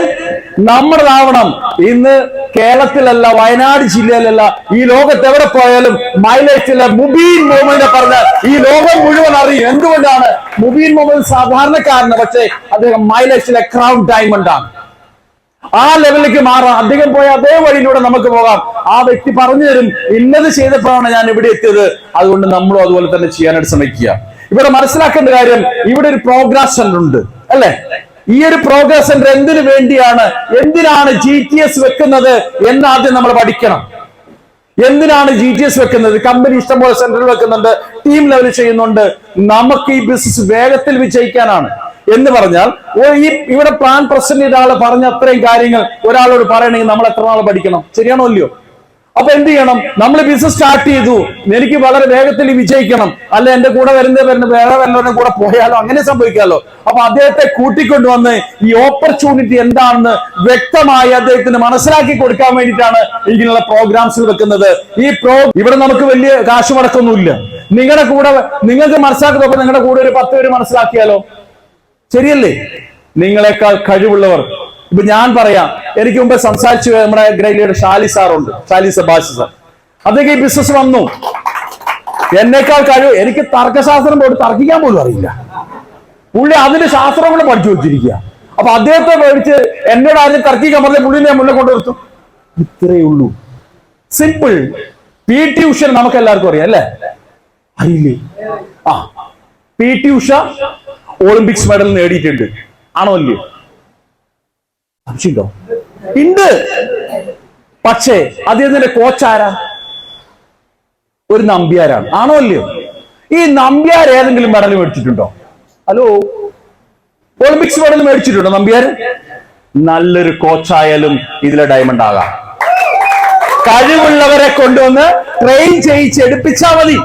നമ്മുടേതാവണം. ഇന്ന് കേരളത്തിലല്ല, വയനാട് ജില്ലയിലല്ല, ഈ ലോകത്ത് എവിടെ പോയാലും മൈ ലൈഫിലെ മുബീൻ മുഹമ്മദിനെ പറഞ്ഞ ഈ ലോകം മുഴുവൻ അറിയും. എന്തുകൊണ്ടാണ്? മുബീൻ മുഹമ്മദ് സാധാരണക്കാരന്, പക്ഷേ അദ്ദേഹം മൈ ലൈഫിലെ ക്രൗൺ ഡയമണ്ട് ആണ്. ആ ലെവലിലേക്ക് മാറാം. അദ്ദേഹം പോയ അതേ വഴിയിലൂടെ നമുക്ക് പോകാം. ആ വ്യക്തി പറഞ്ഞു തരും, ഇന്നത് ചെയ്തപ്പോഴാണ് ഞാൻ ഇവിടെ എത്തിയത്, അതുകൊണ്ട് നമ്മളും അതുപോലെ തന്നെ ചെയ്യാനായിട്ട് ശ്രമിക്കുക. ഇവിടെ മനസ്സിലാക്കേണ്ട കാര്യം, ഇവിടെ ഒരു പ്രോഗ്രസ് സെന്റർ ഉണ്ട് അല്ലെ? ഈ ഒരു പ്രോഗ്രസ് സെന്റർ എന്തിനു വേണ്ടിയാണ്, എന്തിനാണ് GTS വെക്കുന്നത് എന്ന് ആദ്യം നമ്മൾ പഠിക്കണം. എന്തിനാണ് GTS വെക്കുന്നത്? കമ്പനി ഇഷ്ടംപോലെ സെന്ററിൽ വെക്കുന്നുണ്ട്, ടീം ലെവൽ ചെയ്യുന്നുണ്ട്. നമുക്ക് ഈ ബിസിനസ് വേഗത്തിൽ വിജയിക്കാനാണ്. എന്ന് പറഞ്ഞാൽ ഇവിടെ പ്ലാൻ പ്രസന്റ് ചെയ്ത ആള് പറഞ്ഞ അത്രയും കാര്യങ്ങൾ ഒരാളോട് പറയണമെങ്കിൽ നമ്മൾ എത്ര നാൾ പഠിക്കണം? ശരിയാണോ അല്ലയോ? അപ്പൊ എന്ത് ചെയ്യണം? നമ്മൾ ബിസിനസ് സ്റ്റാർട്ട് ചെയ്തു, എനിക്ക് വളരെ വേഗത്തിൽ വിജയിക്കണം, അല്ല എന്റെ കൂടെ വേറെ വല്ലവരുടെ കൂടെ പോയാലോ, അങ്ങനെ സംഭവിക്കാമല്ലോ. അപ്പൊ അദ്ദേഹത്തെ കൂട്ടിക്കൊണ്ടുവന്ന് ഈ ഓപ്പർച്യൂണിറ്റി എന്താണെന്ന് വ്യക്തമായി അദ്ദേഹത്തിന് മനസ്സിലാക്കി കൊടുക്കാൻ വേണ്ടിയിട്ടാണ് ഇങ്ങനെയുള്ള പ്രോഗ്രാംസ് വെക്കുന്നത്. ഇവിടെ നമുക്ക് വലിയ കാശ് മുടക്കൊന്നുമില്ല. നിങ്ങളുടെ കൂടെ നിങ്ങൾക്ക് മനസ്സിലാക്കുന്നപ്പോ നിങ്ങളുടെ കൂടെ ഒരു 10 പേര് മനസ്സിലാക്കിയാലോ? ശരിയല്ലേ? നിങ്ങളെക്കാൾ കഴിവുള്ളവർ. ഇപ്പൊ ഞാൻ പറയാം, എനിക്ക് മുമ്പ് സംസാരിച്ചു നമ്മുടെ ഗ്രൈലിയുടെ ഷാലി സാറുണ്ട്, ഷാലി സബാഷ് സാർ. അദ്ദേഹം ഈ ബിസിനസ് വന്നു, എന്നേക്കാൾ കഴിവ്. എനിക്ക് തർക്കശാസ്ത്രം പോയിട്ട് തർക്കിക്കാൻ പോലും അറിയില്ല. പുള്ളി അതിന്റെ ശാസ്ത്രങ്ങൾ പഠിച്ചു വെച്ചിരിക്കുക. അപ്പൊ അദ്ദേഹത്തെ മേടിച്ച് എന്നോട് ആരും തർക്കിക്കാൻ പറഞ്ഞ പുള്ളിനെ ഞാൻ മുന്നേ കൊണ്ടുവരുത്തും. ഇത്രയേ ഉള്ളൂ, സിമ്പിൾ. PT ഉഷ നമുക്ക് എല്ലാവർക്കും അറിയാം അല്ലേ? അറിയില്ലേ? PT ഉഷ ഒളിമ്പിക്സ് മെഡൽ നേടിയിട്ടുണ്ട്, ആണോ അല്ലയോ? സംശയമുണ്ടോ? ഉണ്ട്. പക്ഷേ അദ്ദേഹത്തിന്റെ കോച്ച് ആരാ? ഒരു നമ്പ്യാരാണ്, ആണോ അല്ലയോ? ഈ നമ്പ്യാർ ഏതെങ്കിലും മെഡൽ മേടിച്ചിട്ടുണ്ടോ? ഹലോ, ഒളിമ്പിക്സ് മെഡൽ മേടിച്ചിട്ടുണ്ടോ നമ്പ്യാർ? നല്ലൊരു കോച്ചായാലും ഇതിലെ ഡയമണ്ട് ആകാം. കഴിവുള്ളവരെ കൊണ്ടുവന്ന് ട്രെയിൻ ചെയ്യിച്ചെടുപ്പിച്ചാൽ മതി.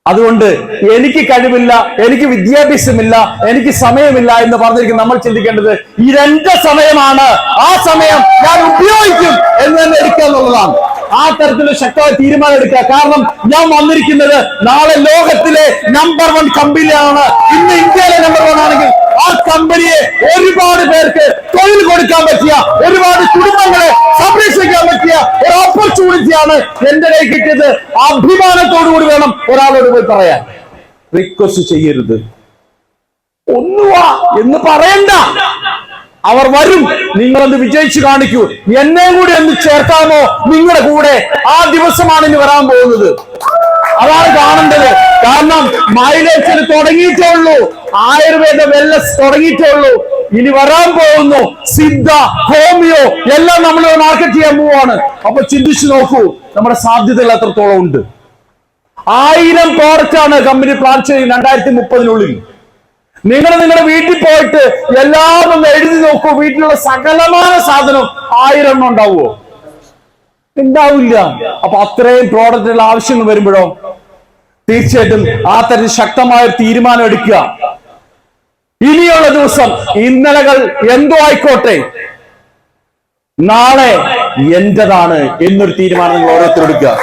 അതുകൊണ്ട് എനിക്ക് കഴിവില്ല, എനിക്ക് വിദ്യാഭ്യാസമില്ല, എനിക്ക് സമയമില്ല എന്ന് പറഞ്ഞിരിക്കും. നമ്മൾ ചിന്തിക്കേണ്ടത് ഇതെന്റെ സമയമാണ്, ആ സമയം ഞാൻ ഉപയോഗിക്കും എന്ന് തന്നെ എടുക്കുക എന്നുള്ളതാണ്. ആ തരത്തിലുള്ള ശക്തമായ തീരുമാനം എടുക്കുക. കാരണം ഞാൻ വന്നിരിക്കുന്നത് നാളെ ലോകത്തിലെ നമ്പർ 1 കമ്പനിയാണ്. ഇന്ന് ഇന്ത്യയിലെ നമ്പർ 1 ആണെങ്കിൽ ആ കമ്പനിയെ ഒരുപാട് പേർക്ക് തൊഴിൽ കൊടുക്കാൻ പറ്റിയ, ഒരുപാട് കുടുംബങ്ങളെ സംരക്ഷിക്കാൻ പറ്റിയ ഒരു ഓപ്പർച്യൂണിറ്റിയാണ് എന്റെ കയ്യിൽ കിട്ടിയത്. അഭിമാനത്തോടുകൂടി വേണം ഒരാളോട് പോയി പറയാൻ. റിക്വസ്റ്റ് ചെയ്യരുത്, ഒന്നുവാ എന്ന് പറയണ്ട. അവർ വരും, നിങ്ങളൊന്ന് വിജയിച്ചു കാണിക്കൂ, എന്നെയും കൂടി ഒന്ന് ചേർക്കാമോ നിങ്ങളുടെ കൂടെ? ആ ദിവസമാണ് ഇനി വരാൻ പോകുന്നത്. അതാണ് കാണേണ്ടത്. കാരണം മൈലേജിൽ തുടങ്ങിയിട്ടേ ഉള്ളൂ, ആയുർവേദ വെൽനസ് തുടങ്ങിയിട്ടേ ഉള്ളൂ. ഇനി വരാൻ പോകുന്നു സിദ്ധ, ഹോമിയോ എല്ലാം നമ്മൾ മാർക്കറ്റ് ചെയ്യാൻ പോവാണ്. അപ്പൊ ചിന്തിച്ചു നോക്കൂ, നമ്മുടെ സാധ്യതകൾ എത്രത്തോളം ഉണ്ട്. 1000 പ്രോഡക്റ്റ് ആണ് കമ്പനി പ്ലാൻ ചെയ്യുന്നത് 2030-നുള്ളിൽ. നിങ്ങൾ നിങ്ങളുടെ വീട്ടിൽ പോയിട്ട് എല്ലാം ഒന്ന് എഴുതി നോക്കൂ. വീട്ടിലുള്ള സകലമായ സാധനം 1000 എണ്ണം ഉണ്ടാവുമോ? ഉണ്ടാവില്ല. അപ്പൊ അത്രയും പ്രോഡക്റ്റുകളുടെ ആവശ്യങ്ങൾ വരുമ്പോഴോ തീർച്ചയായിട്ടും ആ തരത്തിൽ ശക്തമായ തീരുമാനം എടുക്കുക. ഇനിയുള്ള ദിവസം ഇന്നലകൾ എന്തോ ആയിക്കോട്ടെ, നാളെ എന്റേതാണ് എന്നൊരു തീരുമാനം നിങ്ങൾ ഓരോരുത്തരും എടുക്കുക.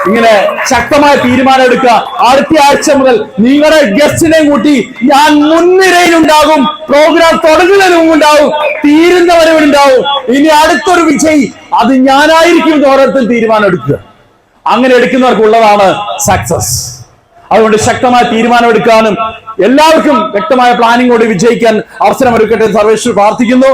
ഇങ്ങനെ ശക്തമായ തീരുമാനം എടുക്കുക. അടുത്ത ആഴ്ച മുതൽ നിങ്ങളുടെ ഗസ്റ്റിനെയും കൂട്ടി ഞാൻ മുൻനിരയിലുണ്ടാകും. പ്രോഗ്രാം തുടങ്ങുന്നതിന് മുമ്പുണ്ടാവും, തീരുന്നവരുണ്ടാവും. ഇനി അടുത്തൊരു വിജയി അത് ഞാനായിരിക്കും എന്ന് ഓരോരുത്തരും തീരുമാനം എടുക്കുക. അങ്ങനെ എടുക്കുന്നവർക്കുള്ളതാണ് സക്സസ്. അതുകൊണ്ട് ശക്തമായ തീരുമാനം എടുക്കാനും എല്ലാവർക്കും വ്യക്തമായ പ്ലാനിങ്ങോട് വിജയിക്കാൻ അവസരമൊരുക്കട്ടെ സർവേശ്വർ പ്രാർത്ഥിക്കുന്നു.